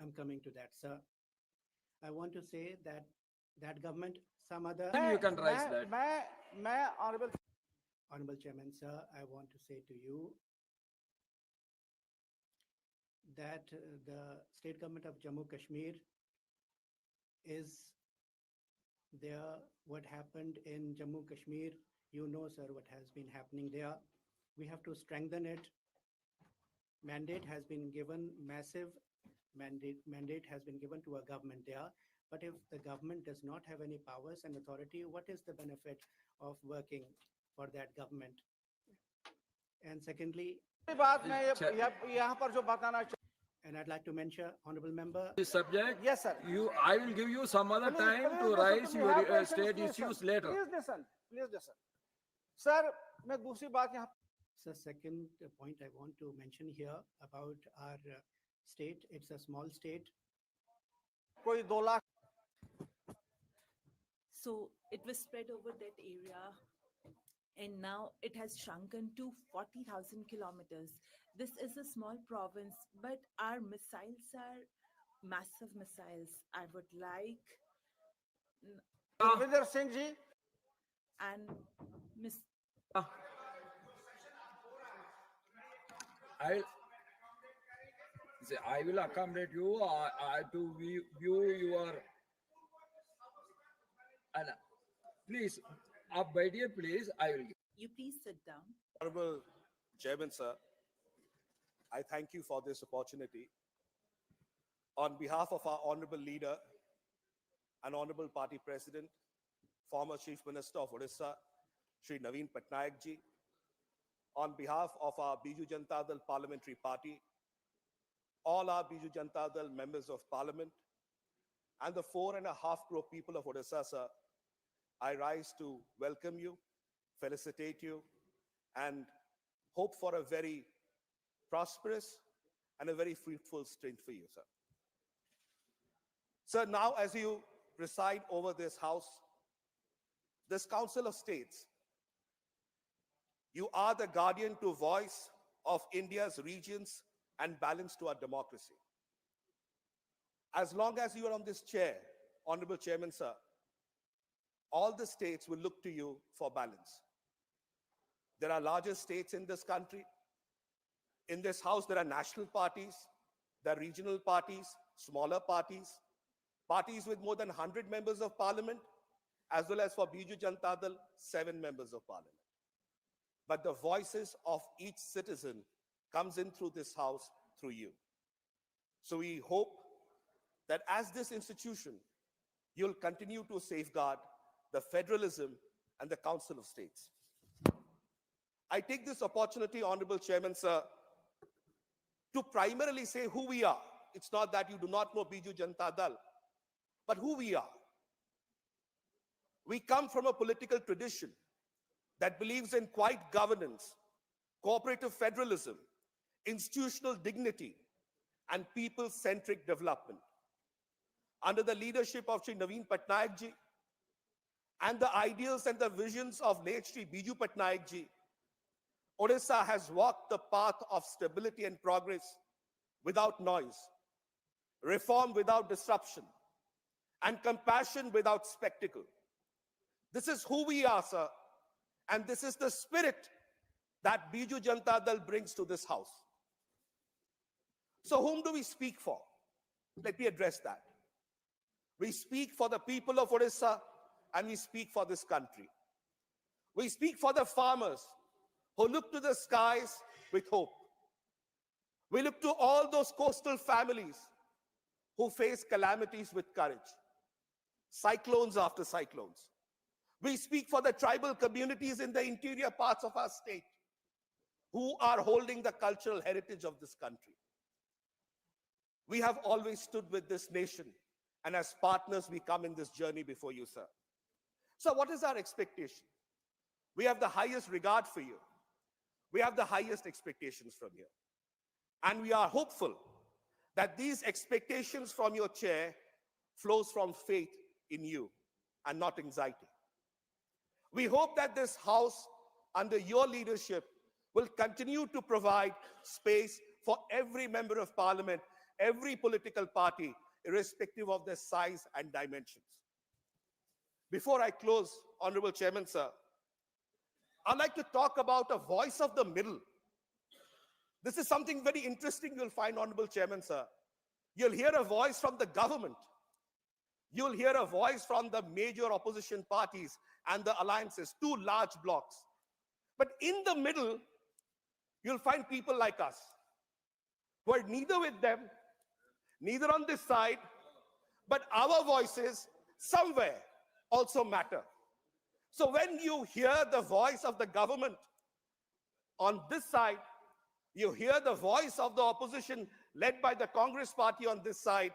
I'm coming to that, sir. I want to say that that government, some other. Then you can raise that. मैं Honorable Chairman, sir, I want to say to you that the state government of Jammu Kashmir is there. What happened in Jammu Kashmir, you know, sir, what has been happening there. We have to strengthen it. Mandate has been given, massive mandate has been given to a government there. But if the government does not have any powers and authority, what is the benefit of working for that government? And secondly, बात मैं यहाँ पर जो बताना and I'd like to mention, honorable member. This subject. Yes, sir. I will give you some other time to raise your state issues later. Please listen. Sir, मैं दूसरी बात यहाँ. So second point I want to mention here about our state. It's a small state. कोई 2 lakh. So it was spread over that area, and now it has shrunken to 40,000 kilometers. This is a small province, but our missiles are massive missiles. I would like Ravinder Singh ji and Miss. I will accommodate you to view your. Please, my dear, please, I will. You please sit down. Honorable Chairman, sir, I thank you for this opportunity. On behalf of our honorable leader and honorable party president, former Chief Minister of Odisha, Shri Naveen Patnaik ji, on behalf of our Biju Janata Dal Parliamentary Party, all our Biju Janata Dal members of parliament, and the 4.5 crore people of Odisha, sir, I rise to welcome you, felicitate you, and hope for a very prosperous and a very fruitful stint for you, sir. Sir, now as you preside over this house, this Council of States, you are the guardian to voice of India's regions and balance to our democracy. As long as you are on this chair, Honorable Chairman, sir, all the states will look to you for balance. There are larger states in this country. In this house, there are national parties, there are regional parties, smaller parties, parties with more than 100 members of parliament, as well as for Biju Janata Dal, 7 members of parliament. But the voices of each citizen comes in through this house, through you. So we hope that as this institution, you'll continue to safeguard the federalism and the Council of States. I take this opportunity, Honorable Chairman, sir, to primarily say who we are. It's not that you do not know Biju Janata Dal, but who we are. We come from a political tradition that believes in quiet governance, cooperative federalism, institutional dignity, and people-centric development. Under the leadership of Shri Naveen Patnaik ji and the ideals and the visions of late Shri Biju Patnaik ji, Odisha has walked the path of stability and progress without noise, reform without disruption, and compassion without spectacle. This is who we are, sir, and this is the spirit that Biju Janata Dal brings to this house. So whom do we speak for? Let me address that. We speak for the people of Odisha, and we speak for this country. We speak for the farmers who look to the skies with hope. We look to all those coastal families who face calamities with courage, cyclones after cyclones. We speak for the tribal communities in the interior parts of our state who are holding the cultural heritage of this country. We have always stood with this nation, and as partners, we come in this journey before you, sir. So what is our expectation? We have the highest regard for you. We have the highest expectations from you. And we are hopeful that these expectations from your chair flows from faith in you and not anxiety. We hope that this house, under your leadership, will continue to provide space for every member of parliament, every political party, irrespective of their size and dimensions. Before I close, Honorable Chairman, sir, I'd like to talk about a voice of the middle. This is something very interesting you'll find, Honorable Chairman, sir. You'll hear a voice from the government. You'll hear a voice from the major opposition parties and the alliances, two large blocs. But in the middle, you'll find people like us, who are neither with them, neither on this side, but our voices somewhere also matter. So when you hear the voice of the government on this side, you hear the voice of the opposition led by the Congress party on this side,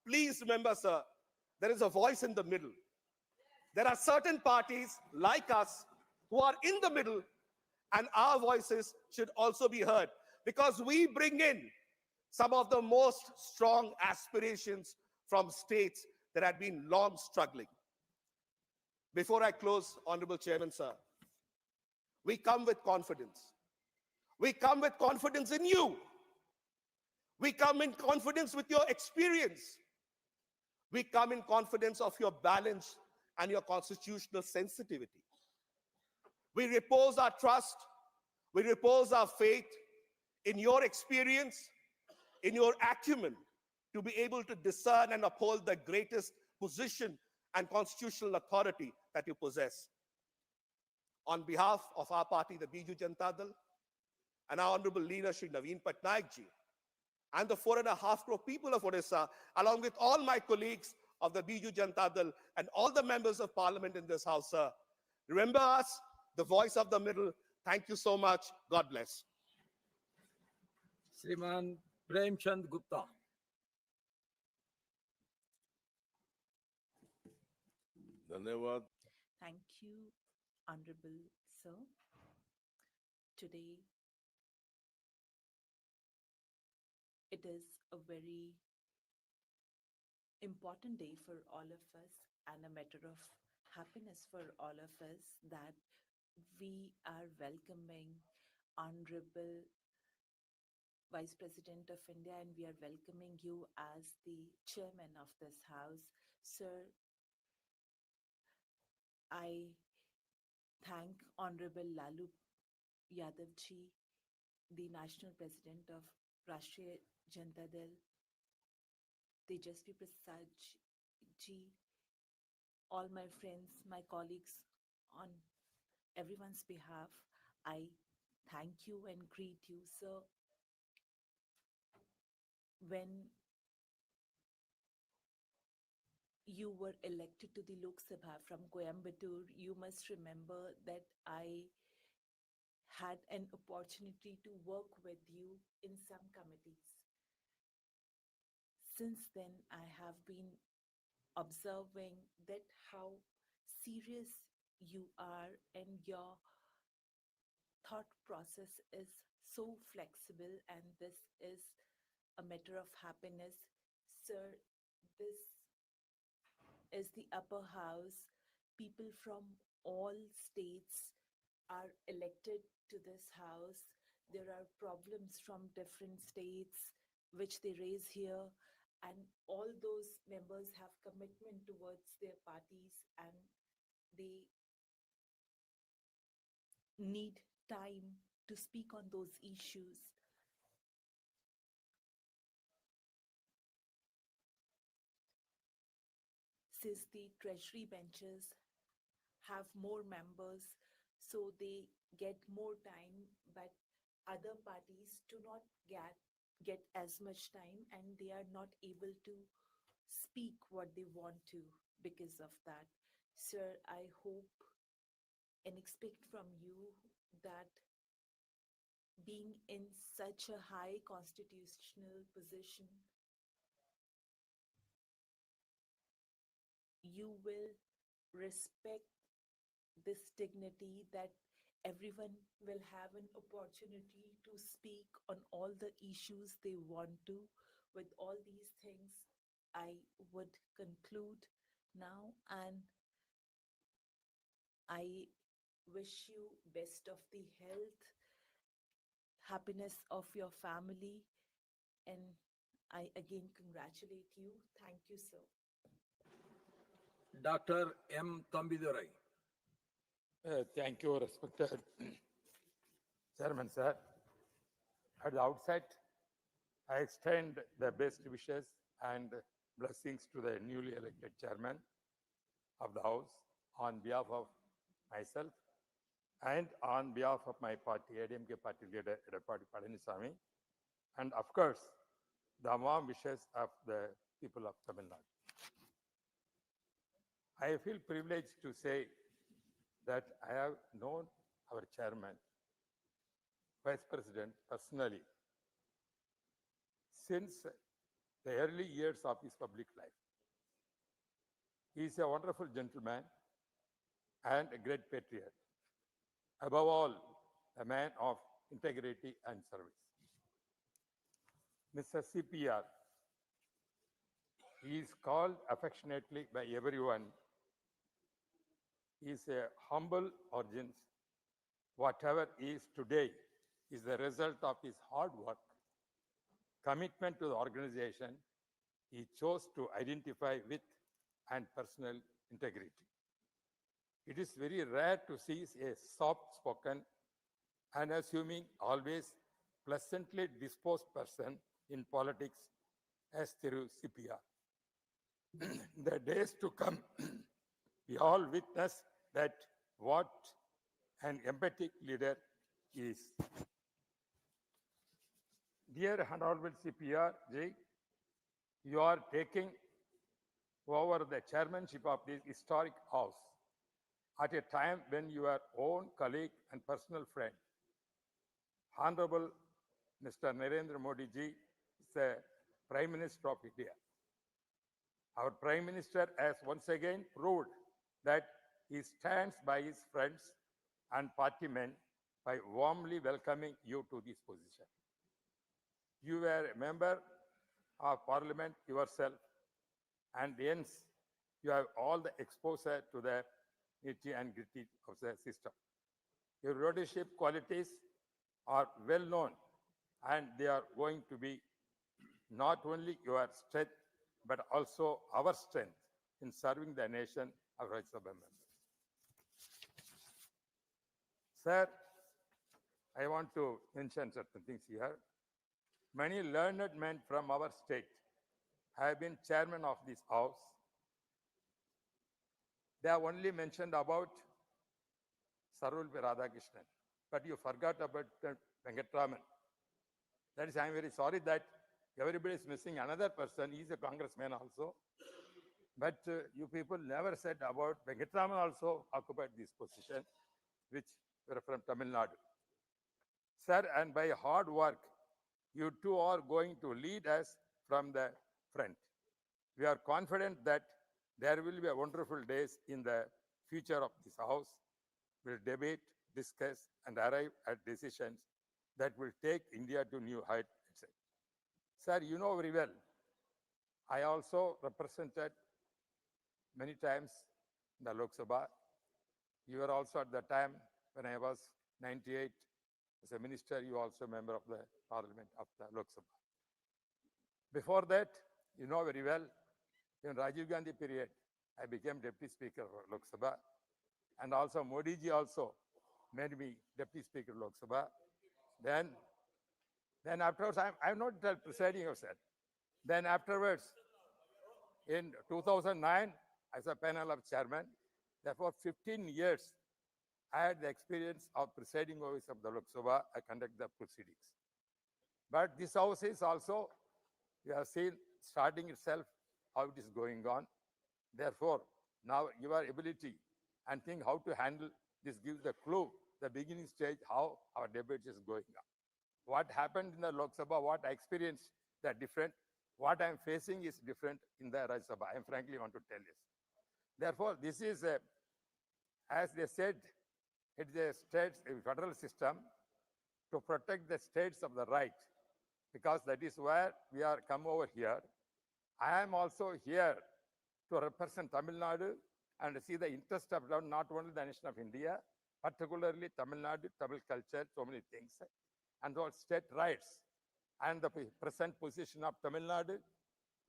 please remember, sir, there is a voice in the middle. There are certain parties like us who are in the middle, and our voices should also be heard, because we bring in some of the most strong aspirations from states that had been long struggling. Before I close, Honorable Chairman, sir, we come with confidence. We come with confidence in you. We come in confidence with your experience. We come in confidence of your balance and your constitutional sensitivity. We repose our trust, we repose our faith in your experience, in your acumen, to be able to discern and uphold the greatest position and constitutional authority that you possess. On behalf of our party, the Biju Janata Dal, and our honorable leader, Shri Naveen Patnaik ji, and the 4.5 crore people of Odisha, along with all my colleagues of the Biju Janata Dal and all the members of parliament in this house, sir, remember us, the voice of the middle. Thank you so much. God bless. Sriman Premchand Gupta. धन्यवाद. Thank you, Honorable Sir. Today, it is a very important day for all of us and a matter of happiness for all of us that we are welcoming Honorable Vice President of India, and we are welcoming you as the chairman of this house. Sir, I thank Honorable Lalu Yadav ji, the National President of Rajya Janata Dal, Tejasvi Prasad ji, all my friends, my colleagues, on everyone's behalf, I thank you and greet you, sir. When you were elected to the Lok Sabha from Coimbatore, you must remember that I had an opportunity to work with you in some committees. Since then, I have been observing that how serious you are, and your thought process is so flexible, and this is a matter of happiness. Sir, this is the upper house. People from all states are elected to this house. There are problems from different states which they raise here, and all those members have commitment towards their parties, and they need time to speak on those issues. Since the treasury benches have more members, so they get more time, but other parties do not get as much time, and they are not able to speak what they want to because of that. Sir, I hope and expect from you that being in such a high constitutional position, you will respect this dignity that everyone will have an opportunity to speak on all the issues they want to. With all these things, I would conclude now, and I wish you best of the health, happiness of your family, and I again congratulate you. Thank you, sir. Dr. M. Tambidurai. Thank you, respected Chairman, sir. At the outset, I extend the best wishes and blessings to the newly elected Chairman of the House on behalf of myself and on behalf of my party, ADMK party leader, Edapadi Palaniswamy, and of course, the warm wishes of the people of Tamil Nadu. I feel privileged to say that I have known our chairman, vice president personally since the early years of his public life. He is a wonderful gentleman and a great patriot. Above all, a man of integrity and service. Mr. CPR, he is called affectionately by everyone. He is a humble origins. Whatever he is today is the result of his hard work, commitment to the organization he chose to identify with, and personal integrity. It is very rare to see a soft-spoken, unassuming, always pleasantly disposed person in politics as Thiru CPR. In the days to come, we all witness that what an empathic leader is. Dear Honorable CPR Ji, you are taking over the chairmanship of this historic house at a time when your own colleague and personal friend, Honorable Mr. Narendra Modi Ji, is the Prime Minister of India. Our Prime Minister has once again proved that he stands by his friends and party men by warmly welcoming you to this position. You were a member of Parliament yourself, and hence you have all the exposure to the nitty and gritty of the system. Your leadership qualities are well known, and they are going to be not only your strength, but also our strength in serving the nation of Rajya Sabha members. Sir, I want to mention certain things here. Many learned men from our state have been chairman of this house. They have only mentioned about Sarvapalli Radhakrishnan, but you forgot about Venkatraman. That is, I am very sorry that everybody is missing another person. He is a congressman also. But you people never said about Venkatraman also occupied this position, which were from Tamil Nadu. Sir, and by hard work, you two are going to lead us from the front. We are confident that there will be wonderful days in the future of this house. We'll debate, discuss, and arrive at decisions that will take India to new heights. Sir, you know very well, I also represented many times in the Lok Sabha. You were also at the time when I was 98 as a minister, you also a member of the parliament of the Lok Sabha. Before that, you know very well, in Rajiv Gandhi period, I became deputy speaker of Lok Sabha, and also Modi ji also made me deputy speaker of Lok Sabha. Then afterwards, I'm not presiding officer. Then afterwards, in 2009, as a panel of chairman, therefore 15 years, I had the experience of presiding office of the Lok Sabha. I conduct the proceedings. But this house is also, you have seen starting itself, how it is going on. Therefore, now your ability and think how to handle this gives the clue, the beginning stage, how our debate is going on. What happened in the Lok Sabha, what I experienced, they're different. What I'm facing is different in the Rajya Sabha. I frankly want to tell you. Therefore, this is, as they said, it is a federal system to protect the states of the right, because that is where we are come over here. I am also here to represent Tamil Nadu and see the interest of not only the nation of India, particularly Tamil Nadu, Tamil culture, so many things, and all state rights, and the present position of Tamil Nadu,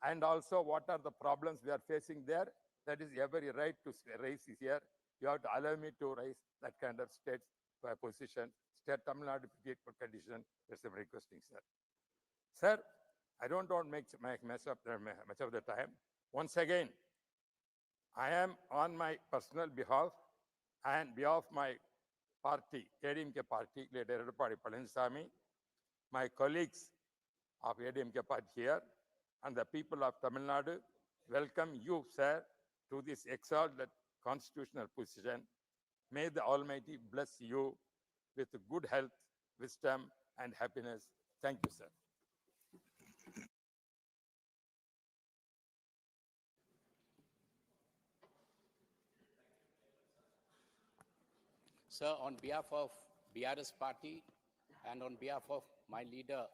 and also what are the problems we are facing there. That is every right to raise here. You have to allow me to raise that kind of state position, state Tamil Nadu condition. That's what I'm requesting, sir. Sir, I don't want to make much of the time. Once again, I am on my personal behalf and behalf of my party, ADMK party, leader Edupadi Palaniswamy, my colleagues of ADMK party here, and the people of Tamil Nadu, welcome you, sir, to this exalted constitutional position. May the Almighty bless you with good health, wisdom, and happiness. Thank you, sir. Sir, on behalf of BRS party and on behalf of my leader,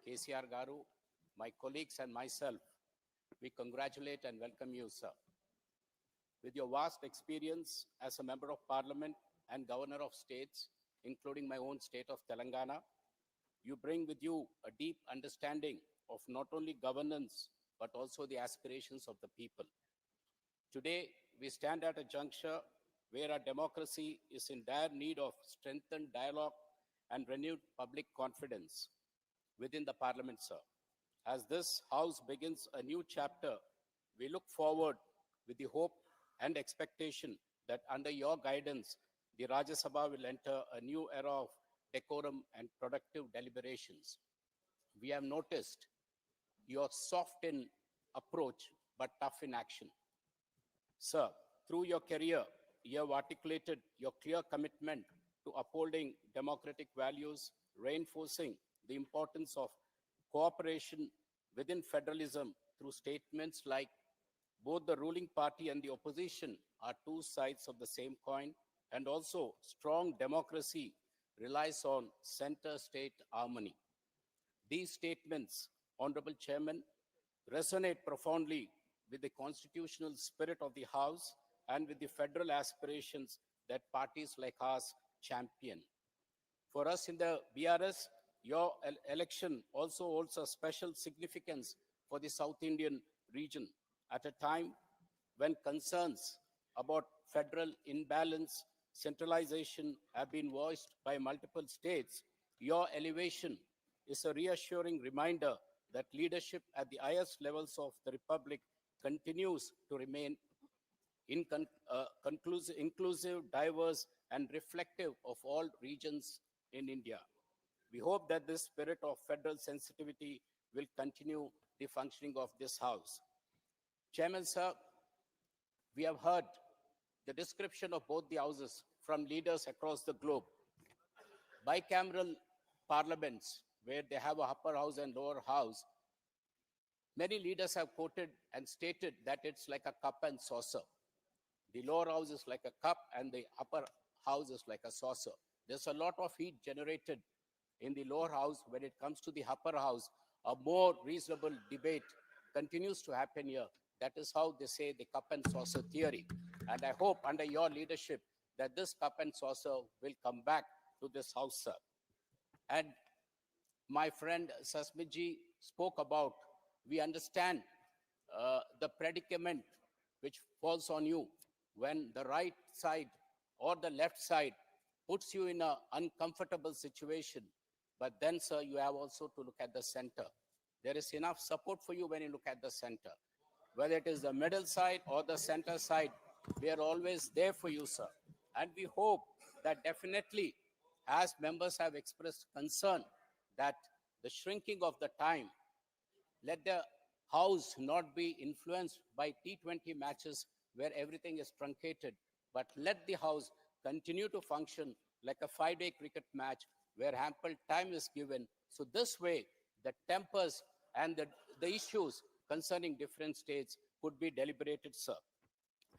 KCR Garu, my colleagues and myself, we congratulate and welcome you, sir. With your vast experience as a member of parliament and governor of states, including my own state of Telangana, you bring with you a deep understanding of not only governance, but also the aspirations of the people. Today, we stand at a juncture where our democracy is in dire need of strengthened dialogue and renewed public confidence within the parliament, sir. As this house begins a new chapter, we look forward with the hope and expectation that under your guidance, the Rajya Sabha will enter a new era of decorum and productive deliberations. We have noticed your soft in approach, but tough in action. Sir, through your career, you have articulated your clear commitment to upholding democratic values, reinforcing the importance of cooperation within federalism through statements like both the ruling party and the opposition are two sides of the same coin, and also strong democracy relies on center-state harmony. These statements, Honorable Chairman, resonate profoundly with the constitutional spirit of the House and with the federal aspirations that parties like ours champion. For us in the BRS, your election also holds a special significance for the South Indian region at a time when concerns about federal imbalance, centralization have been voiced by multiple states. Your elevation is a reassuring reminder that leadership at the highest levels of the Republic continues to remain inclusive, diverse, and reflective of all regions in India. We hope that this spirit of federal sensitivity will continue the functioning of this House. Chairman, sir, we have heard the description of both the houses from leaders across the globe. Bicameral parliaments, where they have a upper house and lower house, many leaders have quoted and stated that it's like a cup and saucer. The lower house is like a cup and the upper house is like a saucer. There's a lot of heat generated in the lower house. When it comes to the upper house, a more reasonable debate continues to happen here. That is how they say the cup and saucer theory. And I hope under your leadership that this cup and saucer will come back to this house, sir. And my friend Sasmiji spoke about, we understand the predicament which falls on you when the right side or the left side puts you in an uncomfortable situation. But then, sir, you have also to look at the center. There is enough support for you when you look at the center. Whether it is the middle side or the center side, we are always there for you, sir. And we hope that definitely, as members have expressed concern that the shrinking of the time, let the House not be influenced by T20 matches where everything is truncated, but let the House continue to function like a 5-day cricket match where ample time is given So this way, the tempers and the issues concerning different states could be deliberated, sir.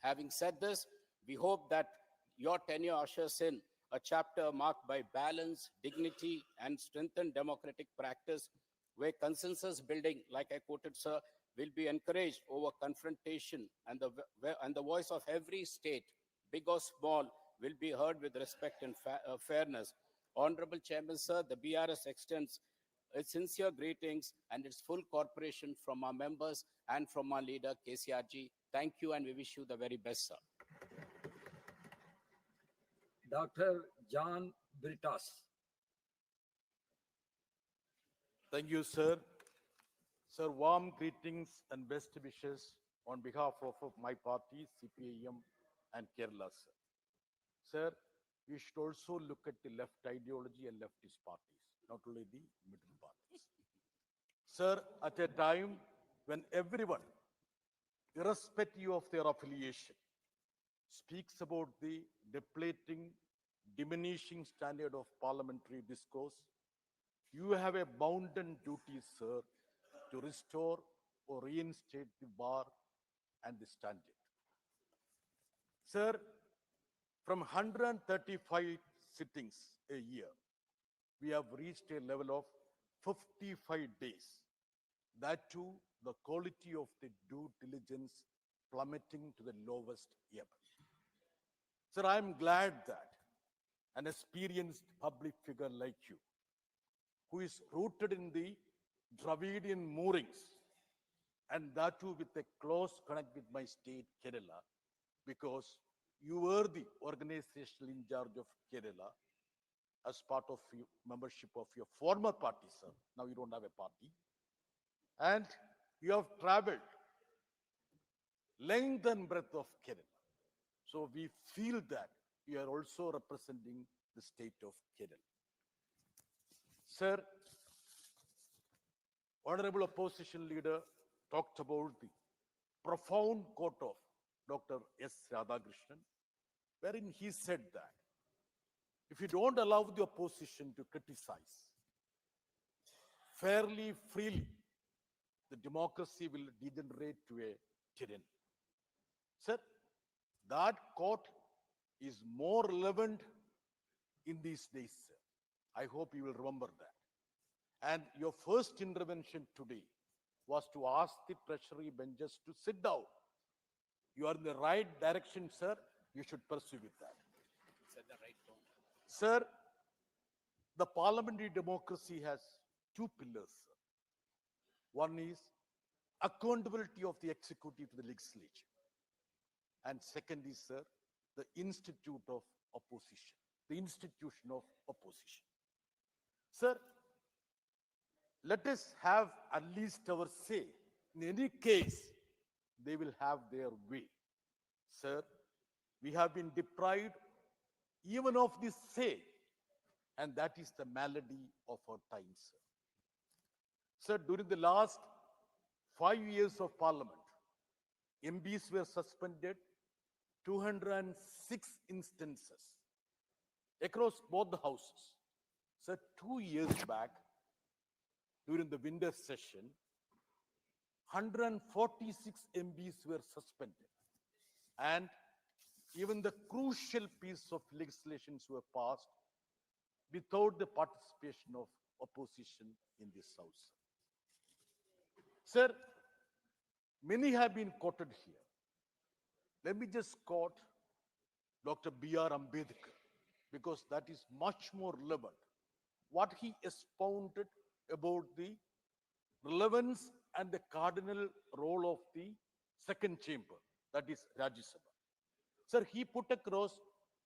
Having said this, we hope that your tenure ushers in a chapter marked by balance, dignity, and strengthened democratic practice, where consensus building, like I quoted, sir, will be encouraged over confrontation, and the voice of every state, big or small, will be heard with respect and fairness. Honorable Chairman, sir, the BRS extends its sincere greetings and its full cooperation from our members and from our leader, KCRG. Thank you, and we wish you the very best, sir. Dr. John Britas. Thank you, sir. Sir, warm greetings and best wishes on behalf of my party, CPIM and Kerala, sir. Sir, we should also look at the left ideology and leftist parties, not only the middle parties. Sir, at a time when everyone, irrespective of their affiliation, speaks about the depleting, diminishing standard of parliamentary discourse, you have a bounden duty, sir, to restore or reinstate the bar and the standard. Sir, from 135 sittings a year, we have reached a level of 55 days. That too, the quality of the due diligence plummeting to the lowest ever. Sir, I am glad that an experienced public figure like you, who is rooted in the Dravidian moorings, and that too with a close connect with my state, Kerala, because you were the organizational in charge of Kerala as part of membership of your former party, sir. Now you don't have a party. And you have traveled length and breadth of Kerala. So we feel that you are also representing the state of Kerala. Sir, Honorable Opposition Leader talked about the profound quote of Dr. S. Radhakrishnan, wherein he said that if you don't allow the opposition to criticize fairly, freely, the democracy will degenerate to a tyranny. Sir, that quote is more relevant in these days, sir. I hope you will remember that. And your first intervention today was to ask the treasury benches to sit down. You are in the right direction, sir. You should pursue with that. Said the right tone. Sir, the parliamentary democracy has two pillars, sir. One is accountability of the executive to the legislature. And second is, sir, the institute of opposition, the institution of opposition. Sir, let us have at least our say. In any case, they will have their way. Sir, we have been deprived even of this say, and that is the malady of our times, sir. Sir, during the last 5 years of parliament, MPs were suspended 206 instances across both the houses. Sir, 2 years back, during the winter session, 146 MPs were suspended. And even the crucial piece of legislation were passed without the participation of opposition in this house. Sir, many have been quoted here. Let me just quote Dr. B.R. Ambedkar, because that is much more relevant. What he expounded about the relevance and the cardinal role of the second chamber, that is Rajya Sabha. Sir, he put across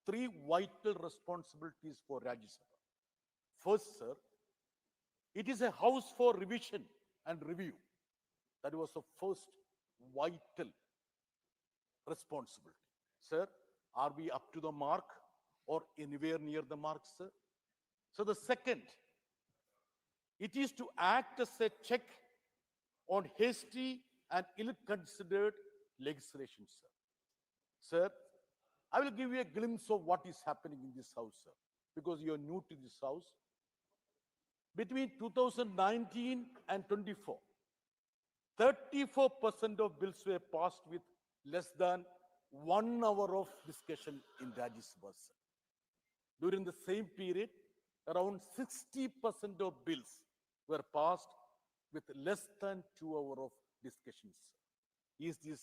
three vital responsibilities for Rajya Sabha. First, sir, it is a house for revision and review. That was the first vital responsibility. Sir, are we up to the mark or anywhere near the mark, sir? So the second, it is to act as a check on hasty and ill-considered legislation, sir. Sir, I will give you a glimpse of what is happening in this house, sir, because you are new to this house. Between 2019 and 24, 34% of bills were passed with less than 1 hour of discussion in Rajya Sabha. During the same period, around 60% of bills were passed with less than 2 hours of discussions. Is this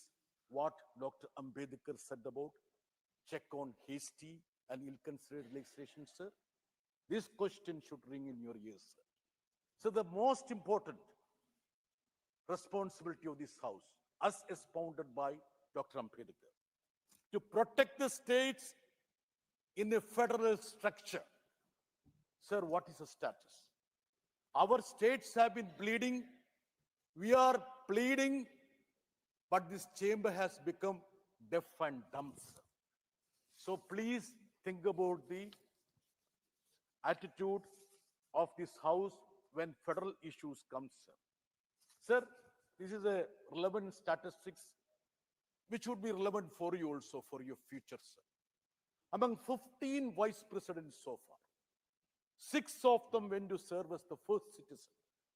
what Dr. Ambedkar said about check on hasty and ill-considered legislation, sir? This question should ring in your ears, sir. So the most important responsibility of this House, as expounded by Dr. Ambedkar, to protect the states in a federal structure. Sir, what is the status? Our states have been bleeding. We are pleading, but this chamber has become deaf and dumb, sir. So please think about the attitude of this House when federal issues come, sir. Sir, this is a relevant statistics which would be relevant for you also for your future, sir. Among 15 vice presidents so far, 6 of them went to serve as the first citizen,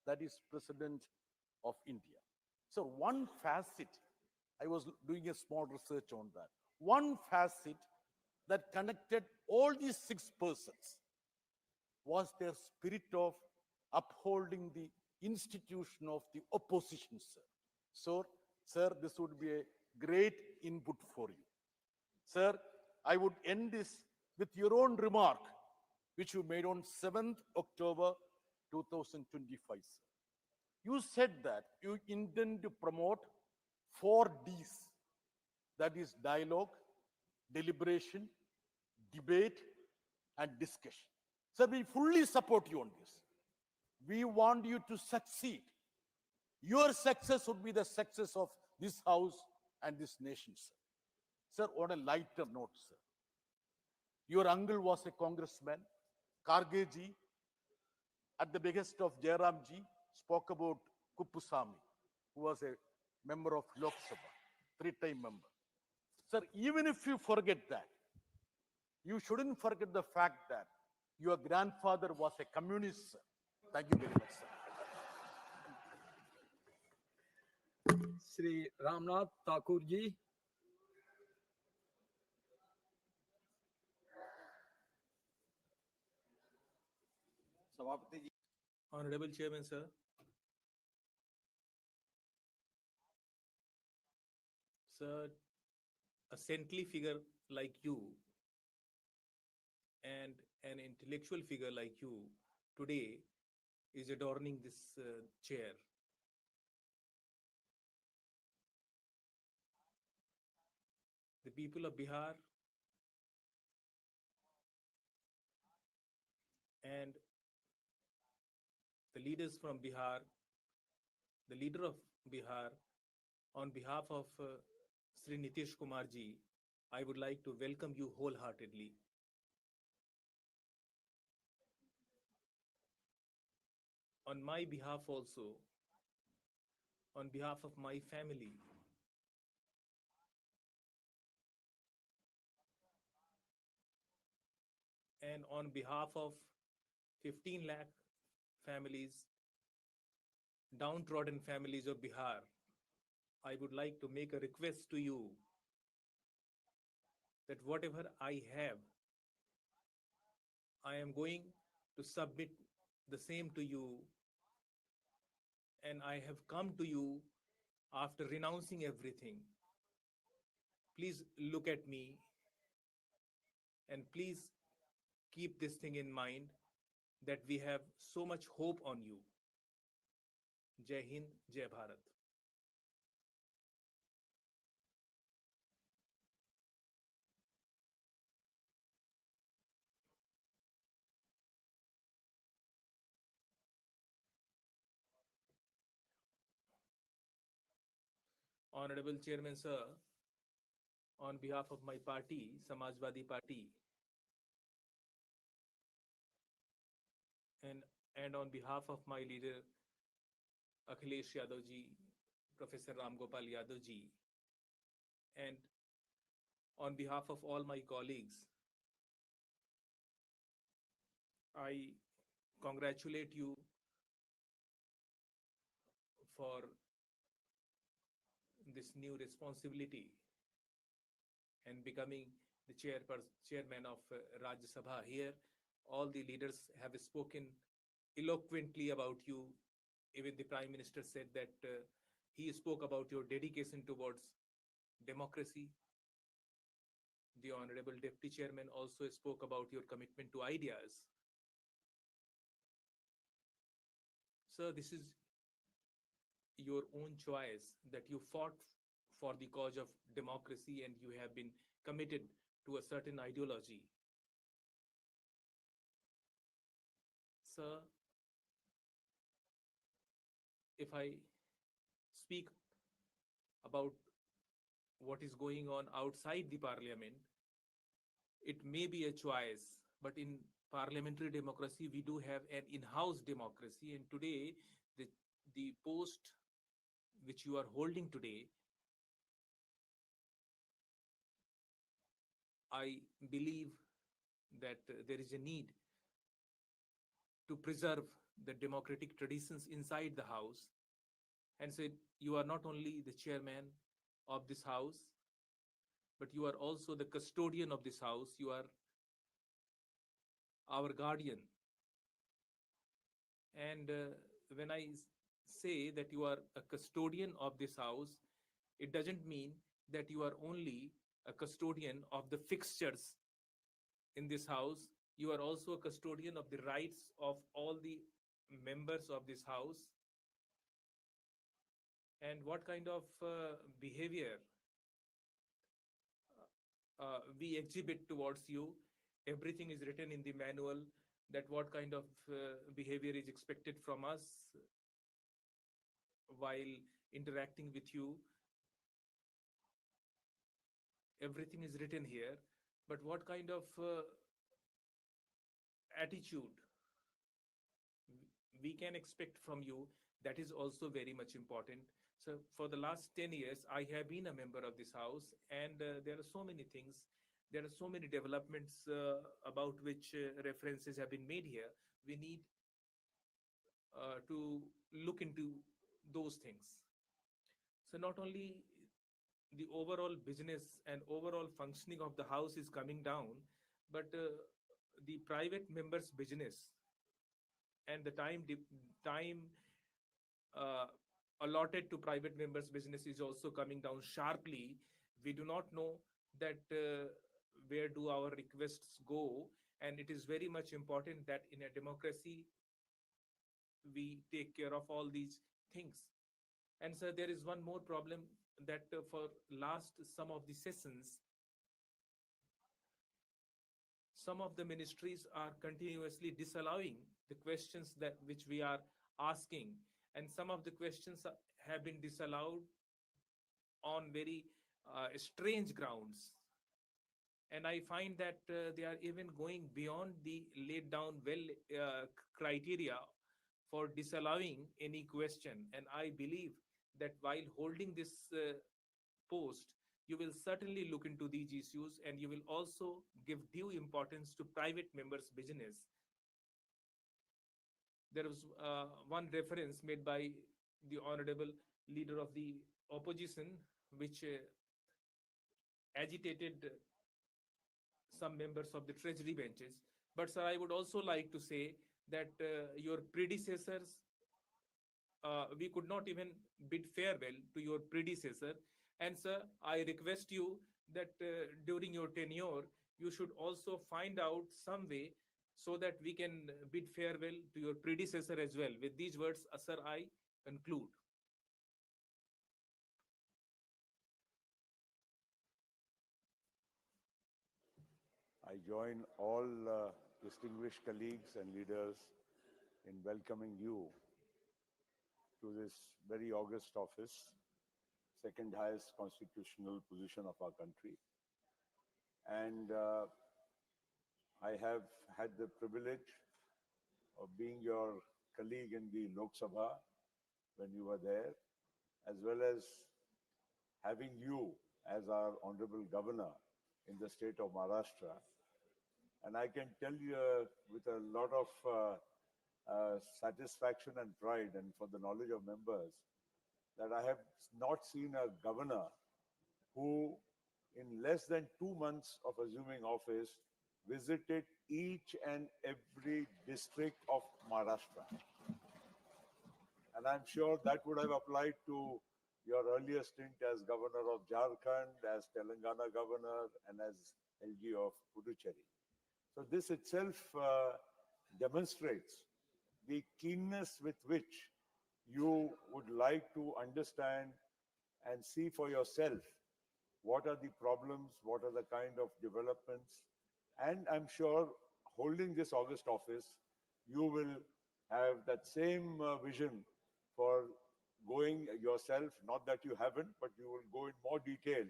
that is President of India. So one facet, I was doing a small research on that. One facet that connected all these 6 persons was their spirit of upholding the institution of the opposition, sir. So, sir, this would be a great input for you. Sir, I would end this with your own remark, which you made on 7th October 2025, sir. You said that you intend to promote 4 Ds, that is dialogue, deliberation, debate, and discussion. Sir, we fully support you on this. We want you to succeed. Your success would be the success of this House and this nation, sir. Sir, on a lighter note, sir, your uncle was a congressman. Karge ji, at the behest of Jairam ji, spoke about Kuppusamy, who was a member of Lok Sabha, 3-time member. Sir, even if you forget that, you shouldn't forget the fact that your grandfather was a communist, sir. Thank you very much, sir. Sri Ramnath Thakur ji. Honorable Chairman, sir. Sir, a saintly figure like you and an intellectual figure like you today is adorning this chair. The people of Bihar and the leaders from Bihar, the leader of Bihar, on behalf of Sri Nitish Kumar ji, I would like to welcome you wholeheartedly. On my behalf also, on behalf of my family, and on behalf of 15 lakh families, downtrodden families of Bihar, I would like to make a request to you that whatever I have, I am going to submit the same to you, and I have come to you after renouncing everything. Please look at me and please keep this thing in mind that we have so much hope on you. Jai Hind, Jai Bharat. Honorable Chairman, sir, on behalf of my party, Samajwadi Party, and on behalf of my leader, Akhilesh Yadav ji, Professor Ram Gopal Yadav ji, and on behalf of all my colleagues, I congratulate you for this new responsibility and becoming the chairman of Rajya Sabha. Here, all the leaders have spoken eloquently about you. Even the Prime Minister said that he spoke about your dedication towards democracy. The Honorable Deputy Chairman also spoke about your commitment to ideas. Sir, this is your own choice that you fought for the cause of democracy and you have been committed to a certain ideology. Sir, if I speak about what is going on outside the parliament, it may be a choice, but in parliamentary democracy, we do have an in-house democracy. And today, the post which you are holding today, I believe that there is a need to preserve the democratic traditions inside the house. And so you are not only the chairman of this house, but you are also the custodian of this house. You are our guardian. And when I say that you are a custodian of this house, it doesn't mean that you are only a custodian of the fixtures in this house. You are also a custodian of the rights of all the members of this house. And what kind of behavior we exhibit towards you, everything is written in the manual, that what kind of behavior is expected from us while interacting with you. Everything is written here, but what kind of attitude we can expect from you, that is also very much important. So for the last 10 years, I have been a member of this house, and there are so many things, there are so many developments about which references have been made here. We need to look into those things. So not only the overall business and overall functioning of the house is coming down, but the private members' business and the time allotted to private members' business is also coming down sharply. We do not know that where do our requests go, and it is very much important that in a democracy we take care of all these things. And so there is one more problem, that for last some of the sessions, some of the ministries are continuously disallowing the questions that which we are asking, and some of the questions have been disallowed on very strange grounds. And I find that they are even going beyond the laid down criteria for disallowing any question. And I believe that while holding this post, you will certainly look into these issues, and you will also give due importance to private members' business. There was one reference made by the honorable leader of the opposition, which agitated some members of the treasury benches. But sir, I would also like to say that your predecessors, we could not even bid farewell to your predecessor. And sir, I request you that during your tenure, you should also find out some way so that we can bid farewell to your predecessor as well. With these words, sir, I conclude. I join all distinguished colleagues and leaders in welcoming you to this very august office, second highest constitutional position of our country. And I have had the privilege of being your colleague in the Lok Sabha when you were there, as well as having you as our Honorable Governor in the state of Maharashtra. And I can tell you with a lot of satisfaction and pride, and for the knowledge of members, that I have not seen a governor who, in less than 2 months of assuming office, visited each and every district of Maharashtra. And I'm sure that would have applied to your earlier stint as governor of Jharkhand, as Telangana governor, and as LG of Puducherry. So this itself demonstrates the keenness with which you would like to understand and see for yourself what are the problems, what are the kind of developments. And I'm sure holding this August office, you will have that same vision for going yourself, not that you haven't, but you will go in more detail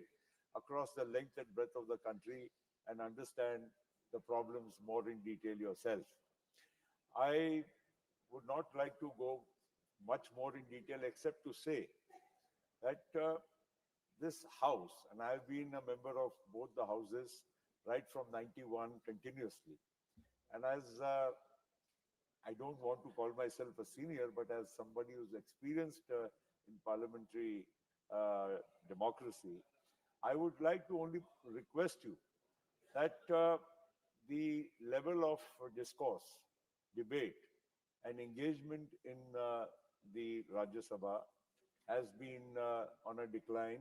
across the length and breadth of the country and understand the problems more in detail yourself. I would not like to go much more in detail except to say that this house, and I've been a member of both the houses right from 91 continuously. And as I don't want to call myself a senior, but as somebody who's experienced in parliamentary democracy, I would like to only request you that the level of discourse, debate, and engagement in the Rajya Sabha has been on a decline.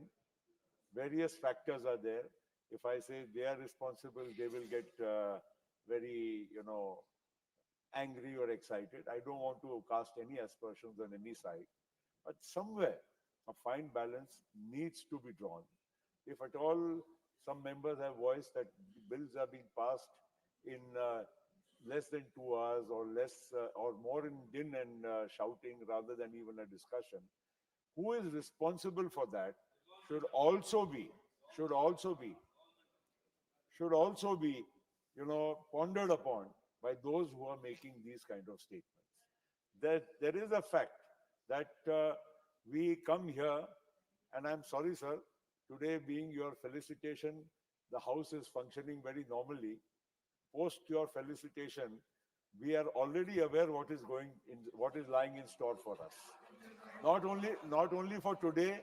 Various factors are there. If I say they are responsible, they will get very, angry or excited. I don't want to cast any aspersions on any side. But somewhere, a fine balance needs to be drawn. If at all some members have voiced that bills are being passed in less than 2 hours or less or more in din and shouting rather than even a discussion, who is responsible for that should also be should also be should also be pondered upon by those who are making these kind of statements. That there is a fact that we come here, and I'm sorry, sir, today being your felicitation, the house is functioning very normally. Post your felicitation, we are already aware what is lying in store for us. Not only for today,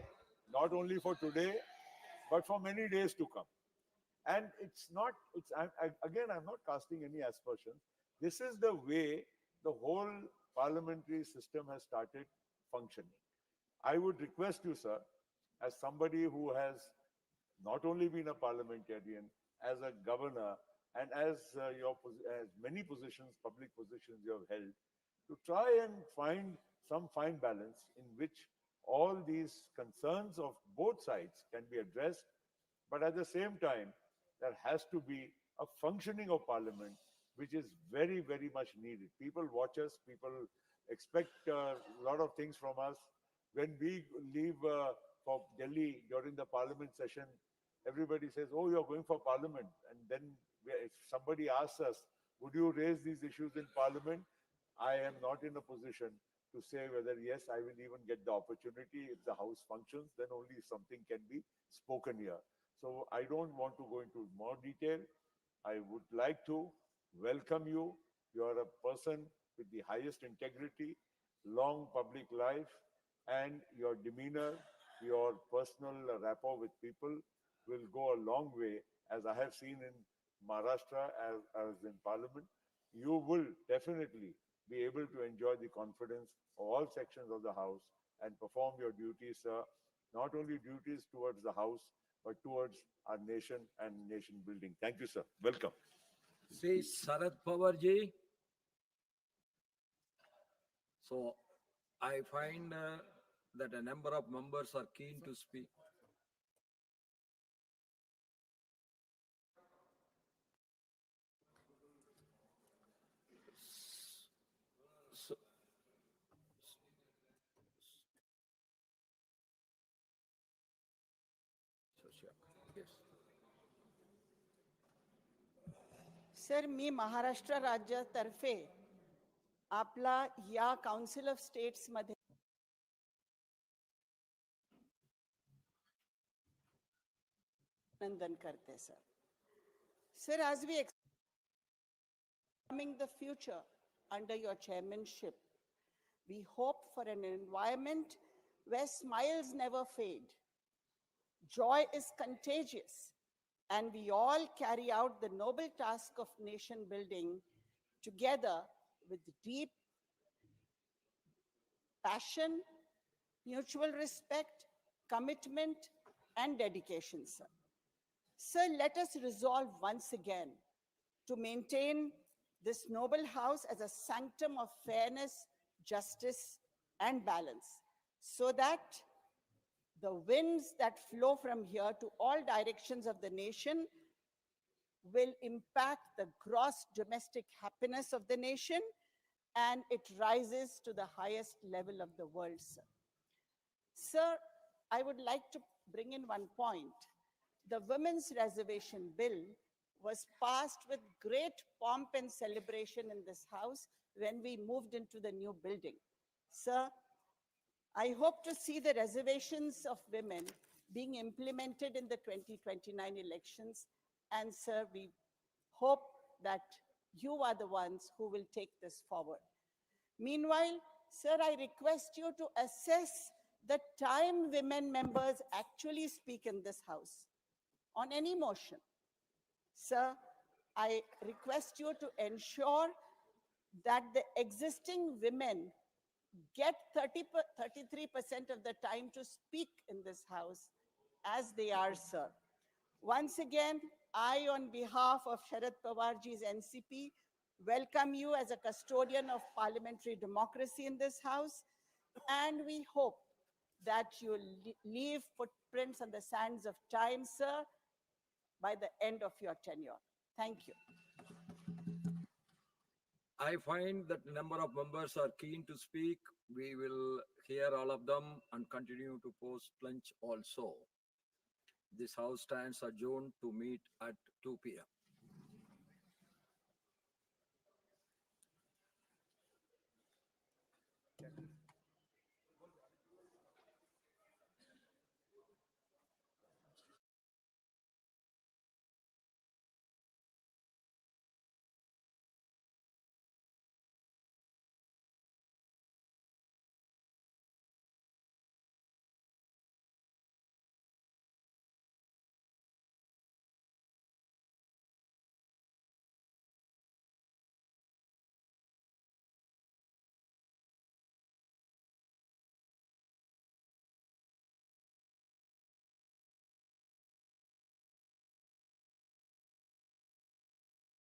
but for many days to come. And I'm not casting any aspersions. This is the way the whole parliamentary system has started functioning. I would request you, sir, as somebody who has not only been a parliamentarian, as a governor, and as as many positions, public positions you have held, to try and find some fine balance in which all these concerns of both sides can be addressed, but at the same time, there has to be a functioning of parliament, which is very, very much needed. People watch us, people expect a lot of things from us. When we leave for Delhi during the parliament session, everybody says, "Oh, you're going for parliament." And then if somebody asks us, "Would you raise these issues in parliament?" I am not in a position to say whether yes, I will even get the opportunity. If the house functions, then only something can be spoken here. So I don't want to go into more detail. I would like to welcome you. You are a person with the highest integrity, long public life, and your demeanor, your personal rapport with people will go a long way. As I have seen in Maharashtra as in Parliament, you will definitely be able to enjoy the confidence of all sections of the House and perform your duties, sir. Not only duties towards the House, but towards our nation and nation building. Thank you, sir. Welcome. Sri Sharad Pawar ji. So I find that a number of members are keen to speak. So, yes. Sir मी महाराष्ट्र राज्यातर्फे आपला या council of states मध्ये अभिनंदन करते sir. Sir, as we examine the future, under your chairmanship. We hope for an environment where smiles never fade. Joy is contagious, and we all carry out the noble task of nation building together with deep passion, mutual respect, commitment, and dedication, sir. Sir, let us resolve once again to maintain this noble house as a sanctum of fairness, justice, and balance, so that the winds that flow from here to all directions of the nation will impact the gross domestic happiness of the nation, and it rises to the highest level of the world, sir. Sir, I would like to bring in one point. The Women's Reservation Bill was passed with great pomp and celebration in this house when we moved into the new building. Sir, I hope to see the reservations of women being implemented in the 2029 elections. And sir, we hope that you are the ones who will take this forward. Meanwhile, sir, I request you to assess the time women members actually speak in this house on any motion. Sir, I request you to ensure that the existing women get 33% of the time to speak in this house as they are, sir. Once again, I, on behalf of Sharad Pawarji's NCP, welcome you as a custodian of parliamentary democracy in this house, and we hope that you leave footprints on the sands of time, sir, by the end of your tenure. Thank you. I find that number of members are keen to speak. We will hear all of them and continue to post lunch also. This house stands adjourned to meet at 2 p.m.